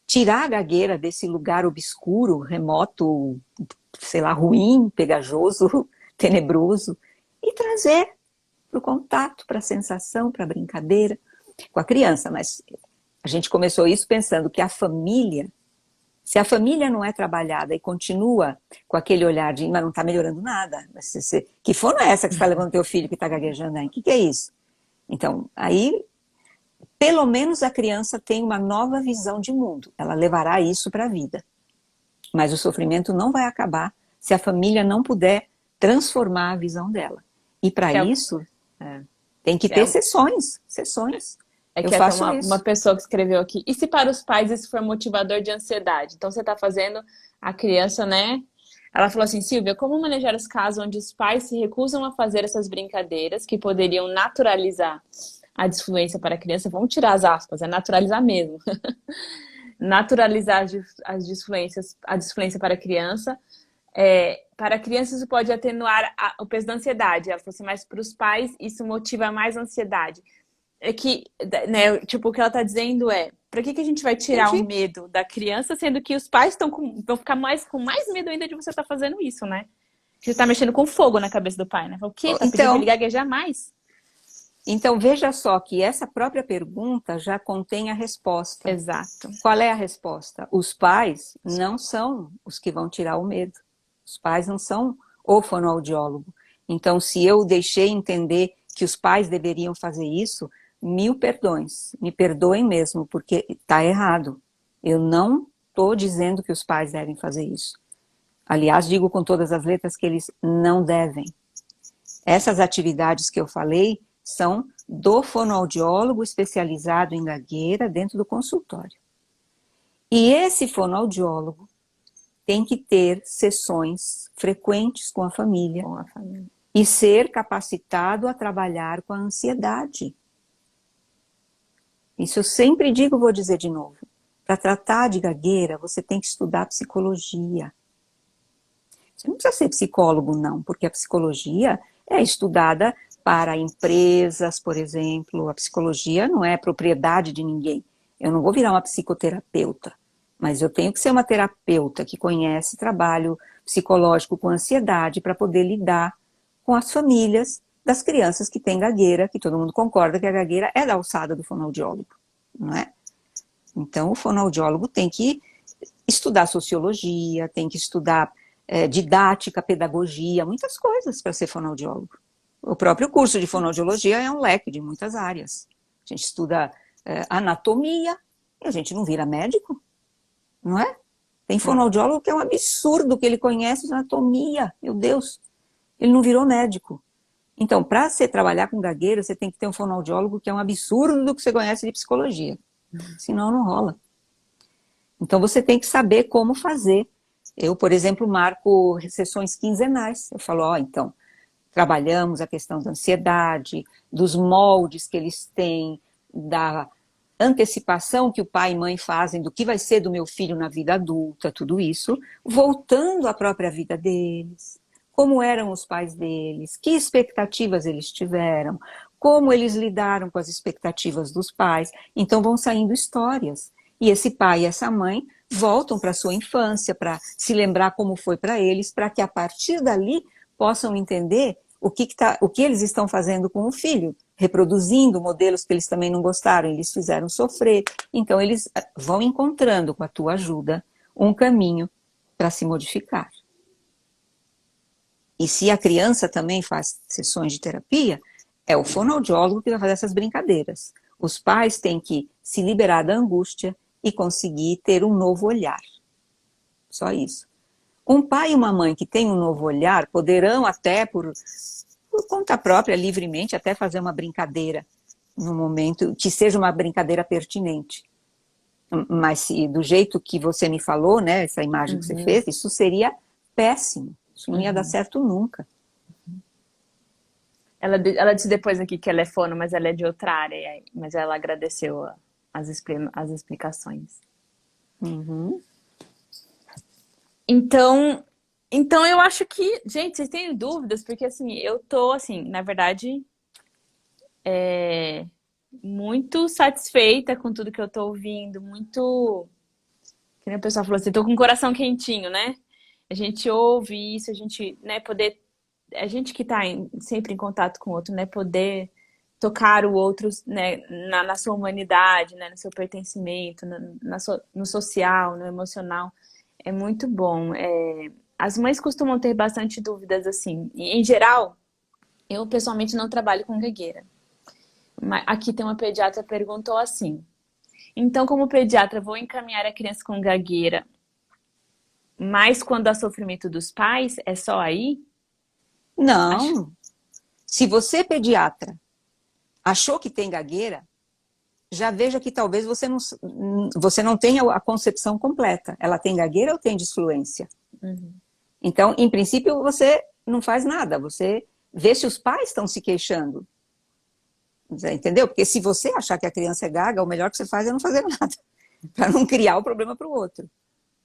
tirar a gagueira desse lugar obscuro, remoto, sei lá, ruim, pegajoso, tenebroso, e trazer para o contato, para a sensação, para a brincadeira com a criança. Mas a gente começou isso pensando que a família, se a família não é trabalhada e continua com aquele olhar de, mas não está melhorando nada, que fono é essa que você está levando teu filho que está gaguejando aí? O que é isso? Então, aí, pelo menos a criança tem uma nova visão de mundo. Ela levará isso para a vida. Mas o sofrimento não vai acabar se a família não puder transformar a visão dela. E para isso, tem que ter sessões. Eu que até faço uma isso. pessoa que escreveu aqui. E se para os pais isso for motivador de ansiedade? Então você está fazendo a criança, né? Ela falou assim, Silvia, como manejar os casos onde os pais se recusam a fazer essas brincadeiras que poderiam naturalizar a disfluência para a criança? Vamos tirar as aspas, é naturalizar mesmo. Naturalizar as disfluências, a disfluência para a criança. Para crianças isso pode atenuar o peso da ansiedade. Ela falou assim, mas para os pais isso motiva mais ansiedade. É que, né, tipo, o que ela tá dizendo é, pra que a gente vai tirar o Entendi. medo da criança, sendo que os pais vão ficar com mais medo ainda de você estar fazendo isso, né? Você tá mexendo com fogo na cabeça do pai, né? O quê? Tá pedindo pra ele Então, gaguejar mais? então, veja só que essa própria pergunta já contém a resposta. Exato. Qual é a resposta? Os pais não são os que vão tirar o medo. Os pais não são o fonoaudiólogo. Então, se eu deixei entender que os pais deveriam fazer isso, mil perdões. Me perdoem mesmo, porque está errado. Eu não estou dizendo que os pais devem fazer isso. Aliás, digo com todas as letras que eles não devem. Essas atividades que eu falei são do fonoaudiólogo especializado em gagueira dentro do consultório. E esse fonoaudiólogo tem que ter sessões frequentes com a família e ser capacitado a trabalhar com a ansiedade. Isso eu sempre digo, vou dizer de novo. Para tratar de gagueira, você tem que estudar psicologia. Você não precisa ser psicólogo, não, porque a psicologia é estudada para empresas, por exemplo. A psicologia não é propriedade de ninguém. Eu não vou virar uma psicoterapeuta, mas eu tenho que ser uma terapeuta que conhece trabalho psicológico com ansiedade para poder lidar com as famílias das crianças que têm gagueira, que todo mundo concorda que a gagueira é da alçada do fonoaudiólogo, não é? Então, o fonoaudiólogo tem que estudar sociologia, tem que estudar didática, pedagogia, muitas coisas para ser fonoaudiólogo. O próprio curso de fonoaudiologia é um leque de muitas áreas. A gente estuda anatomia e a gente não vira médico, não é? Tem fonoaudiólogo que é um absurdo que ele conhece de anatomia, meu Deus, ele não virou médico. Então, para você trabalhar com gagueira, você tem que ter um fonoaudiólogo que é um absurdo do que você conhece de psicologia, senão não rola. Então, você tem que saber como fazer. Eu, por exemplo, marco sessões quinzenais. Eu falo, então, trabalhamos a questão da ansiedade, dos moldes que eles têm, da antecipação que o pai e mãe fazem do que vai ser do meu filho na vida adulta, tudo isso, voltando à própria vida deles. Como eram os pais deles, que expectativas eles tiveram, como eles lidaram com as expectativas dos pais. Então vão saindo histórias. E esse pai e essa mãe voltam para a sua infância, para se lembrar como foi para eles, para que a partir dali possam entender o que eles estão fazendo com o filho, reproduzindo modelos que eles também não gostaram, eles fizeram sofrer. Então eles vão encontrando, com a tua ajuda, um caminho para se modificar. E se a criança também faz sessões de terapia, é o fonoaudiólogo que vai fazer essas brincadeiras. Os pais têm que se liberar da angústia e conseguir ter um novo olhar. Só isso. Um pai e uma mãe que têm um novo olhar poderão até, por conta própria, livremente, até fazer uma brincadeira no momento, que seja uma brincadeira pertinente. Mas se, do jeito que você me falou, né, essa imagem que você fez, isso seria péssimo. Isso não ia dar certo nunca. Ela disse depois aqui que ela é fono, mas ela é de outra área. Mas ela agradeceu as explicações. Então eu acho que, gente, vocês têm dúvidas? Porque assim, eu tô assim, na verdade, muito satisfeita com tudo que eu tô ouvindo, muito que nem o pessoal falou assim, tô com o coração quentinho, né? A gente ouve isso, a gente, né, poder, a gente que tá sempre em contato com o outro, né, poder tocar o outro, né, na sua humanidade, né, no seu pertencimento, no social, no emocional, é muito bom. As mães costumam ter bastante dúvidas assim. E, em geral, eu pessoalmente não trabalho com gagueira. Mas aqui tem uma pediatra que perguntou assim: então, como pediatra, vou encaminhar a criança com gagueira, mas quando há sofrimento dos pais, é só aí? Acho. Não. Se você, pediatra, achou que tem gagueira, já veja que talvez você não tenha a concepção completa. Ela tem gagueira ou tem disfluência? Uhum. Então, em princípio, você não faz nada. Você vê se os pais estão se queixando. Entendeu? Porque se você achar que a criança é gaga, o melhor que você faz é não fazer nada. Para não criar o problema para o outro.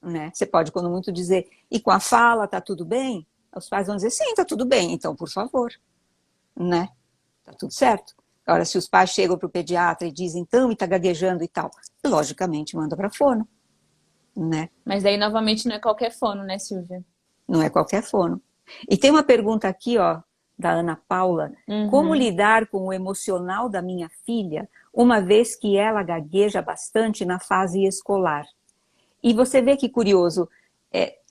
Né? Você pode, quando muito, dizer, e com a fala, tá tudo bem? Os pais vão dizer, sim, tá tudo bem, então, por favor. Né? Tá tudo certo. Agora, se os pais chegam para o pediatra e dizem, então, e tá gaguejando e tal, logicamente manda para fono, né? Mas daí, novamente, não é qualquer fono, né, Silvia? Não é qualquer fono. E tem uma pergunta aqui, ó, da Ana Paula, como Uhum. lidar com o emocional da minha filha, uma vez que ela gagueja bastante na fase escolar? E você vê que curioso,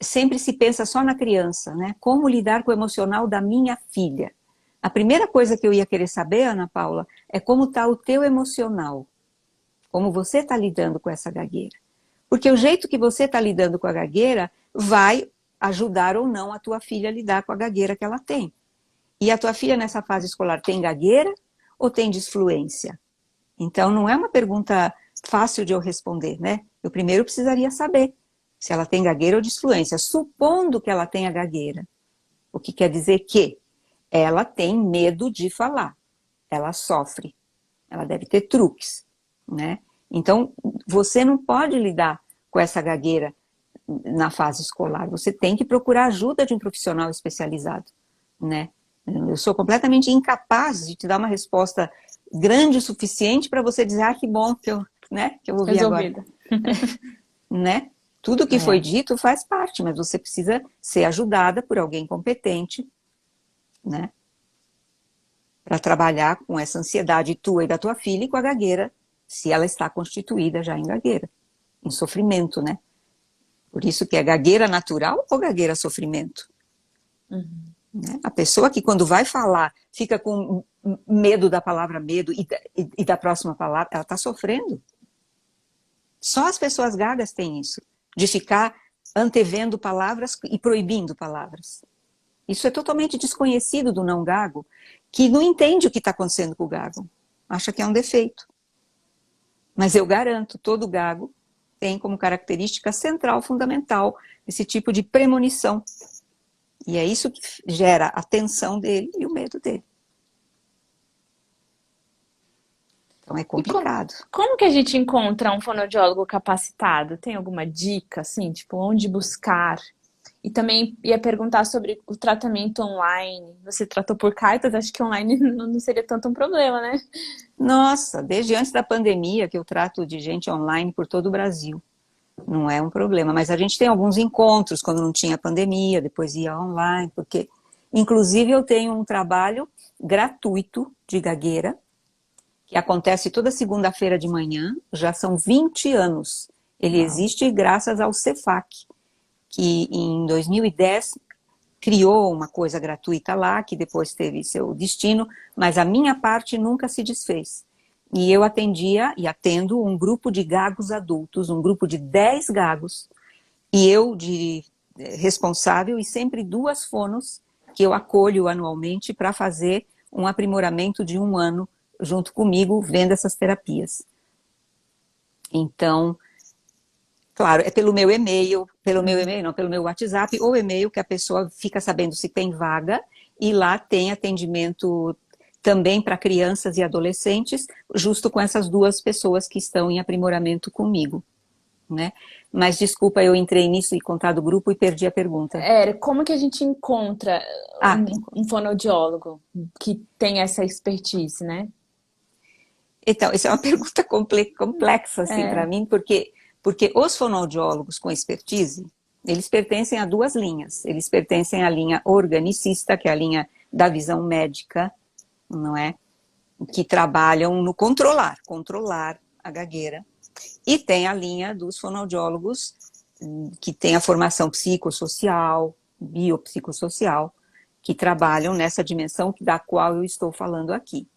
sempre se pensa só na criança, né? Como lidar com o emocional da minha filha? A primeira coisa que eu ia querer saber, Ana Paula, é como está o teu emocional. Como você está lidando com essa gagueira. Porque o jeito que você está lidando com a gagueira vai ajudar ou não a tua filha a lidar com a gagueira que ela tem. E a tua filha nessa fase escolar tem gagueira ou tem disfluência? Então não é uma pergunta fácil de eu responder, né? Eu primeiro precisaria saber se ela tem gagueira ou disfluência, supondo que ela tenha gagueira. O que quer dizer que ela tem medo de falar, ela sofre, ela deve ter truques, né? Então, você não pode lidar com essa gagueira na fase escolar, você tem que procurar ajuda de um profissional especializado, né? Eu sou completamente incapaz de te dar uma resposta grande o suficiente para você dizer, ah, que bom que eu ouvi agora, Resolvida. né? Tudo que foi É. dito faz parte, mas você precisa ser ajudada por alguém competente, né? Para trabalhar com essa ansiedade tua e da tua filha e com a gagueira, se ela está constituída já em gagueira, em sofrimento, né? Por isso que é gagueira natural ou gagueira sofrimento? Uhum. Né? A pessoa que quando vai falar fica com medo da palavra medo e da próxima palavra, ela está sofrendo. Só as pessoas gagas têm isso, de ficar antevendo palavras e proibindo palavras. Isso é totalmente desconhecido do não gago, que não entende o que está acontecendo com o gago. Acha que é um defeito. Mas eu garanto, todo gago tem como característica central, fundamental, esse tipo de premonição. E é isso que gera a tensão dele e o medo dele. Então é E complicado. como que a gente encontra um fonoaudiólogo capacitado? Tem alguma dica, assim, tipo, onde buscar? E também ia perguntar sobre o tratamento online. Você tratou por cartas, acho que online não seria tanto um problema, né? Nossa, desde antes da pandemia que eu trato de gente online por todo o Brasil. Não é um problema, mas a gente tem alguns encontros quando não tinha pandemia, depois ia online, porque inclusive eu tenho um trabalho gratuito de gagueira, que acontece toda segunda-feira de manhã, já são 20 anos. Ele Uau. existe graças ao Cefac, que em 2010 criou uma coisa gratuita lá, que depois teve seu destino, mas a minha parte nunca se desfez. E eu atendia e atendo um grupo de gagos adultos, um grupo de 10 gagos, e eu de responsável e sempre duas fonos que eu acolho anualmente para fazer um aprimoramento de 1 ano junto comigo, vendo essas terapias. Então, claro, é pelo meu WhatsApp ou e-mail que a pessoa fica sabendo se tem vaga e lá tem atendimento também para crianças e adolescentes, justo com essas duas pessoas que estão em aprimoramento comigo, né? Mas desculpa, eu entrei nisso e contar do grupo e perdi a pergunta. Como que a gente encontra Ah, um fonoaudiólogo que tem essa expertise, né? então, essa é uma pergunta complexa assim para É. mim, porque Porque os fonoaudiólogos com expertise, eles pertencem a duas linhas. Eles pertencem à linha organicista, que é a linha da visão médica, não é? Que trabalham no controlar a gagueira. E tem a linha dos fonoaudiólogos que tem a formação psicossocial, biopsicossocial, que trabalham nessa dimensão da qual eu estou falando aqui.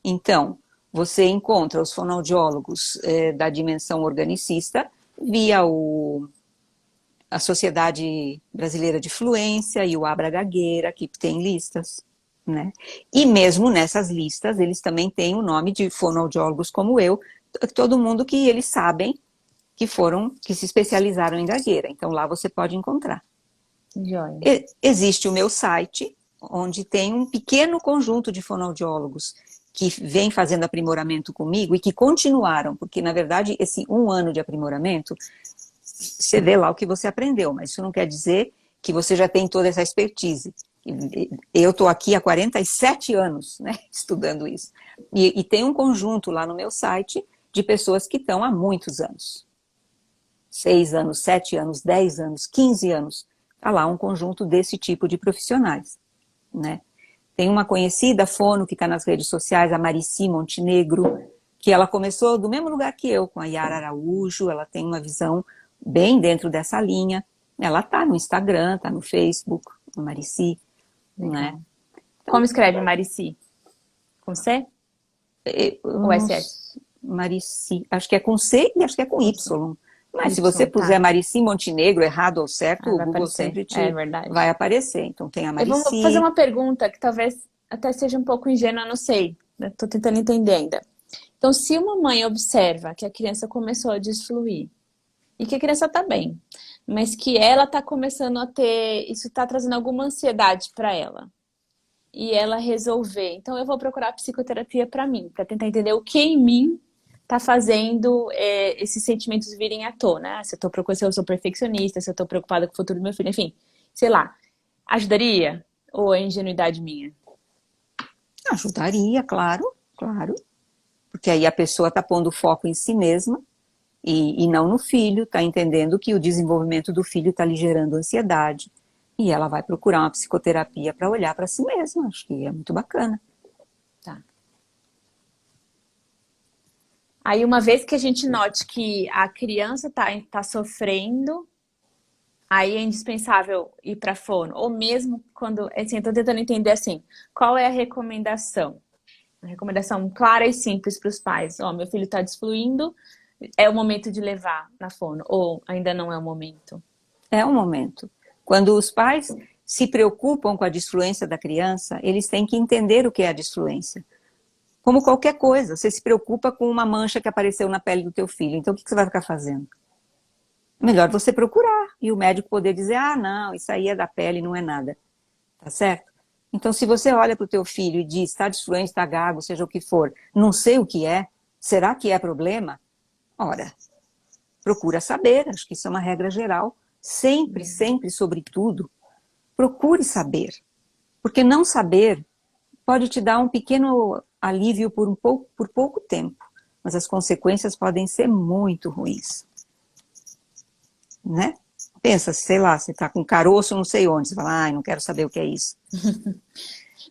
Então, você encontra os fonoaudiólogos da dimensão organicista via a Sociedade Brasileira de Fluência e o Abra Gagueira, que tem listas, né? E mesmo nessas listas, eles também têm o nome de fonoaudiólogos como eu, todo mundo que eles sabem que se especializaram em gagueira. Então, lá você pode encontrar. Existe o meu site, onde tem um pequeno conjunto de fonoaudiólogos que vem fazendo aprimoramento comigo e que continuaram, porque, na verdade, esse 1 ano de aprimoramento, você vê lá o que você aprendeu, mas isso não quer dizer que você já tem toda essa expertise. Eu estou aqui há 47 anos, né, estudando isso. E tem um conjunto lá no meu site de pessoas que estão há muitos anos. 6 anos, 7 anos, 10 anos, 15 anos. Está lá um conjunto desse tipo de profissionais, né? Tem uma conhecida fono que está nas redes sociais, a Marici Montenegro, que ela começou do mesmo lugar que eu, com a Yara Araújo. Ela tem uma visão bem dentro dessa linha. Ela está no Instagram, está no Facebook, a Marici, né? Então, como escreve Marici? Com C? Ou SS? Marici, acho que é com C e acho que é com Y. Mas se você puser Marici Montenegro, errado ou certo, o Google aparecer. sempre vai aparecer. Então tem a Marici. Eu vou fazer uma pergunta que talvez até seja um pouco ingênua, não sei. Estou tentando entender ainda. Então, se uma mãe observa que a criança começou a desfluir, e que a criança está bem, mas que ela está começando a ter, isso está trazendo alguma ansiedade para ela, e ela resolver, então eu vou procurar psicoterapia para mim, para tentar entender o que em mim está fazendo esses sentimentos virem à tona. Se eu sou perfeccionista, se eu estou preocupada com o futuro do meu filho, enfim, sei lá. Ajudaria? Ou é ingenuidade minha? Ajudaria, claro, claro. Porque aí a pessoa está pondo foco em si mesma e não no filho, está entendendo que o desenvolvimento do filho está lhe gerando ansiedade. E ela vai procurar uma psicoterapia para olhar para si mesma. Acho que é muito bacana. Tá. Aí, uma vez que a gente note que a criança tá sofrendo, aí é indispensável ir para fono. Ou mesmo quando, assim, eu tô tentando entender assim, qual é a recomendação? Uma recomendação clara e simples para os pais. Ó, meu filho está desfluindo, é o momento de levar na fono. Ou ainda não é o momento? É o momento. Quando os pais se preocupam com a desfluência da criança, eles têm que entender o que é a desfluência. Como qualquer coisa, você se preocupa com uma mancha que apareceu na pele do teu filho, então o que você vai ficar fazendo? Melhor você procurar e o médico poder dizer, ah, não, isso aí é da pele, não é nada. Tá certo? Então, se você olha para o teu filho e diz, está desfluente, está gago, seja o que for, não sei o que é, será que é problema? Ora, procura saber, acho que isso é uma regra geral. Sempre, sempre, sobretudo, procure saber. Porque não saber pode te dar um pequeno alívio por pouco tempo, mas as consequências podem ser muito ruins. Né? Pensa, sei lá, você está com caroço não sei onde, você fala, ai, não quero saber o que é isso.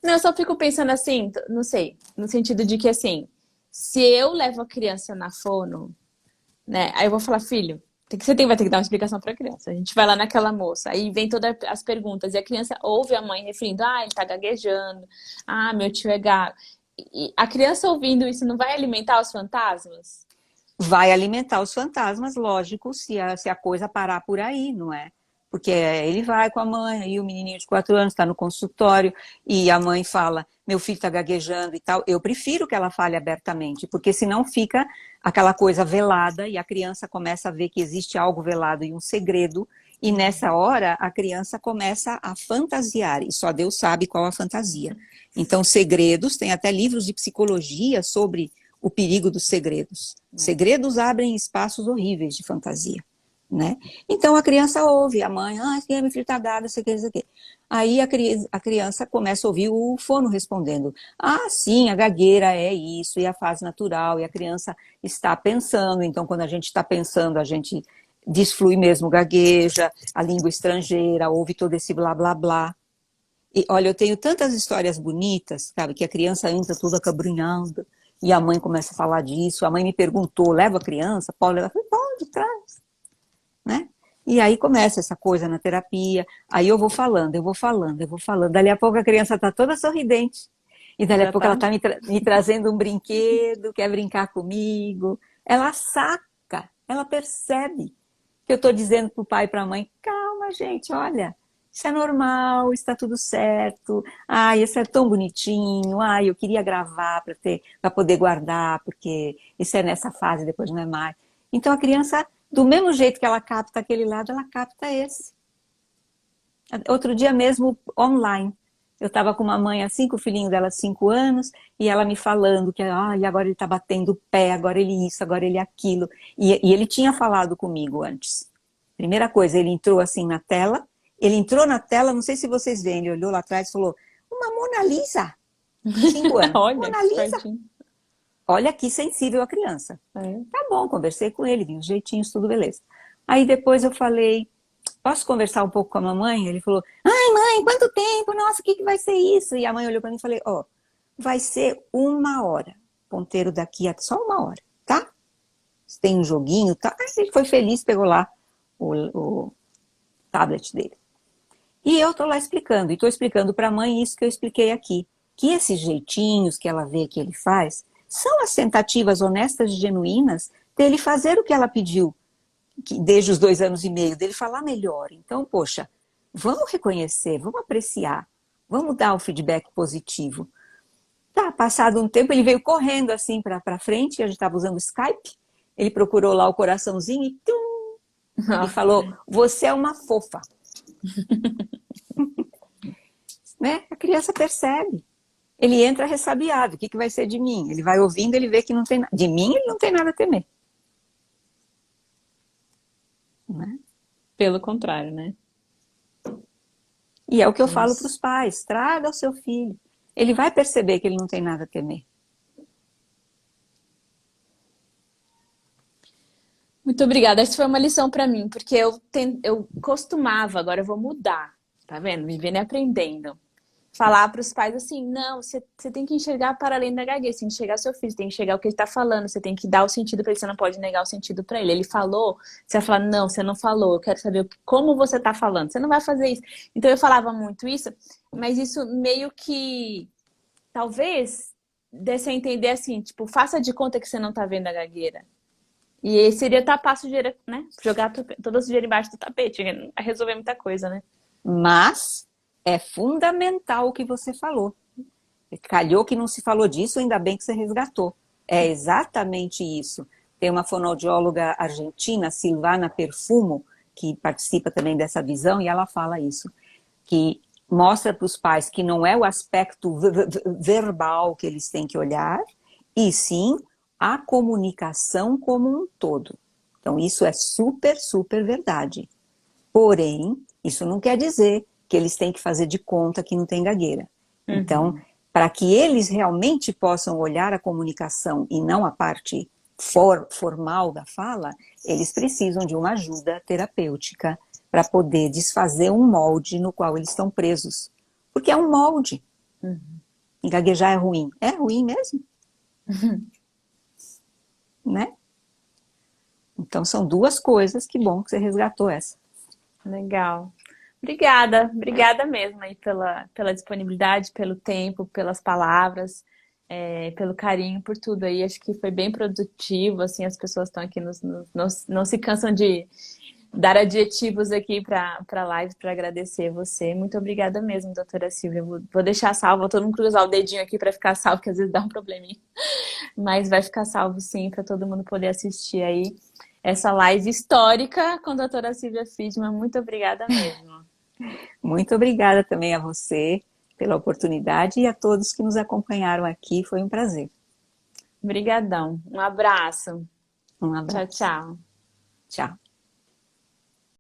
Não, eu só fico pensando assim, não sei, no sentido de que assim, se eu levo a criança na fono, né, aí eu vou falar, filho, você vai ter que dar uma explicação para a criança. A gente vai lá naquela moça, aí vem todas as perguntas, e a criança ouve a mãe referindo, ah, ele tá gaguejando, ah, meu tio é gago. E a criança ouvindo isso não vai alimentar os fantasmas? Vai alimentar os fantasmas, lógico, se a coisa parar por aí, não é? Porque ele vai com a mãe, aí o menininho de 4 anos está no consultório, e a mãe fala, meu filho está gaguejando e tal. Eu prefiro que ela fale abertamente, porque senão fica aquela coisa velada, e a criança começa a ver que existe algo velado e um segredo, e nessa hora a criança começa a fantasiar, e só Deus sabe qual a fantasia. Então, segredos, tem até livros de psicologia sobre o perigo dos segredos. Segredos abrem espaços horríveis de fantasia, né? Então a criança ouve, a mãe, meu filho tá gago, sei o que, sei o que. Aí a criança começa a ouvir o fono respondendo, sim, a gagueira é isso, e a fase natural, e a criança está pensando, então quando a gente está pensando, a gente desflui mesmo, gagueja, a língua estrangeira, ouve todo esse blá blá blá. E olha, eu tenho tantas histórias bonitas, sabe, que a criança entra toda cabrunhando, e a mãe começa a falar disso, a mãe me perguntou, leva a criança? Pode levar? Eu falei, pode, traz, né? E aí começa essa coisa na terapia, aí eu vou falando, eu vou falando, eu vou falando, dali a pouco a criança está toda sorridente, e dali a Já pouco tá? ela está me trazendo um brinquedo, quer brincar comigo, ela saca, ela percebe que eu estou dizendo para o pai e para a mãe, calma gente, olha, isso é normal, está tudo certo, isso é tão bonitinho, eu queria gravar para poder guardar, porque isso é nessa fase, depois não é mais. Então a criança, do mesmo jeito que ela capta aquele lado, ela capta esse. Outro dia mesmo, online, eu estava com uma mãe assim, com o filhinho dela, 5 anos, e ela me falando que e agora ele está batendo o pé, agora ele isso, agora ele aquilo. E ele tinha falado comigo antes. Primeira coisa, ele entrou assim na tela, não sei se vocês veem, ele olhou lá atrás e falou, uma Mona Lisa, 5 anos. Olha, que Mona Lisa, espertinho. olha que sensível a criança. É. Tá bom, conversei com ele, vi os jeitinhos, tudo beleza. Aí depois eu falei, posso conversar um pouco com a mamãe? Ele falou, ai mãe, quanto tempo? Nossa, o que vai ser isso? E a mãe olhou para mim e falei, vai ser 1 hora. Ponteiro daqui a só 1 hora, tá? Tem um joguinho, tá? Aí ele foi feliz, pegou lá o tablet dele. E eu tô lá explicando, e tô explicando para a mãe isso que eu expliquei aqui, que esses jeitinhos que ela vê que ele faz são as tentativas honestas e genuínas dele fazer o que ela pediu, desde os 2 anos e meio, dele falar melhor. Então, poxa, vamos reconhecer, vamos apreciar, vamos dar o feedback positivo. Tá, passado um tempo, ele veio correndo assim para frente, a gente estava usando o Skype, ele procurou lá o coraçãozinho e, e falou, você é uma fofa. Né? A criança percebe. Ele entra ressabiado, o que vai ser de mim? Ele vai ouvindo, ele vê que não tem nada. De mim, ele não tem nada a temer. Né? Pelo contrário, né? E é o que eu falo para Isso. os pais, traga o seu filho. Ele vai perceber que ele não tem nada a temer. Muito obrigada. Essa foi uma lição para mim, porque eu costumava, agora eu vou mudar, tá vendo? Vivendo e aprendendo. Falar para os pais assim, não, você tem que enxergar para além da gagueira, você tem que enxergar seu filho, você tem que enxergar o que ele está falando, você tem que dar o sentido para ele, você não pode negar o sentido para ele. Ele falou, você vai falar, não, você não falou, eu quero saber como você está falando, você não vai fazer isso. Então eu falava muito isso, mas isso meio que, talvez, desse a entender assim, tipo, faça de conta que você não está vendo a gagueira. E esse seria tapar a sujeira, né? Jogar toda a sujeira embaixo do tapete, vai resolver muita coisa, né? Mas é fundamental o que você falou. Calhou que não se falou disso, ainda bem que você resgatou. É exatamente isso. Tem uma fonoaudióloga argentina, Silvana Perfumo, que participa também dessa visão, e ela fala isso, que mostra para os pais que não é o aspecto verbal que eles têm que olhar, e sim a comunicação como um todo. Então, isso é super, super verdade. Porém, isso não quer dizer que eles têm que fazer de conta que não tem gagueira. Então, Uhum. para que eles realmente possam olhar a comunicação e não a parte formal da fala, eles precisam de uma ajuda terapêutica para poder desfazer um molde no qual eles estão presos. Porque é um molde. Uhum. E gaguejar é ruim. É ruim mesmo. Né? Então, são duas coisas. Que bom que você resgatou essa. Legal. Obrigada mesmo aí pela disponibilidade, pelo tempo, pelas palavras, pelo carinho, por tudo aí. Acho que foi bem produtivo, assim, as pessoas estão aqui, não se cansam de dar adjetivos aqui para a live, para agradecer você. Muito obrigada mesmo, doutora Silvia. Vou deixar salvo, todo mundo cruzar o dedinho aqui para ficar salvo, que às vezes dá um probleminha. Mas vai ficar salvo sim, para todo mundo poder assistir aí essa live histórica com a doutora Silvia Friedman. Muito obrigada mesmo. Muito obrigada também a você pela oportunidade e a todos que nos acompanharam aqui. Foi um prazer. Obrigadão. Um abraço. Um Tchau, abraço. tchau. Tchau.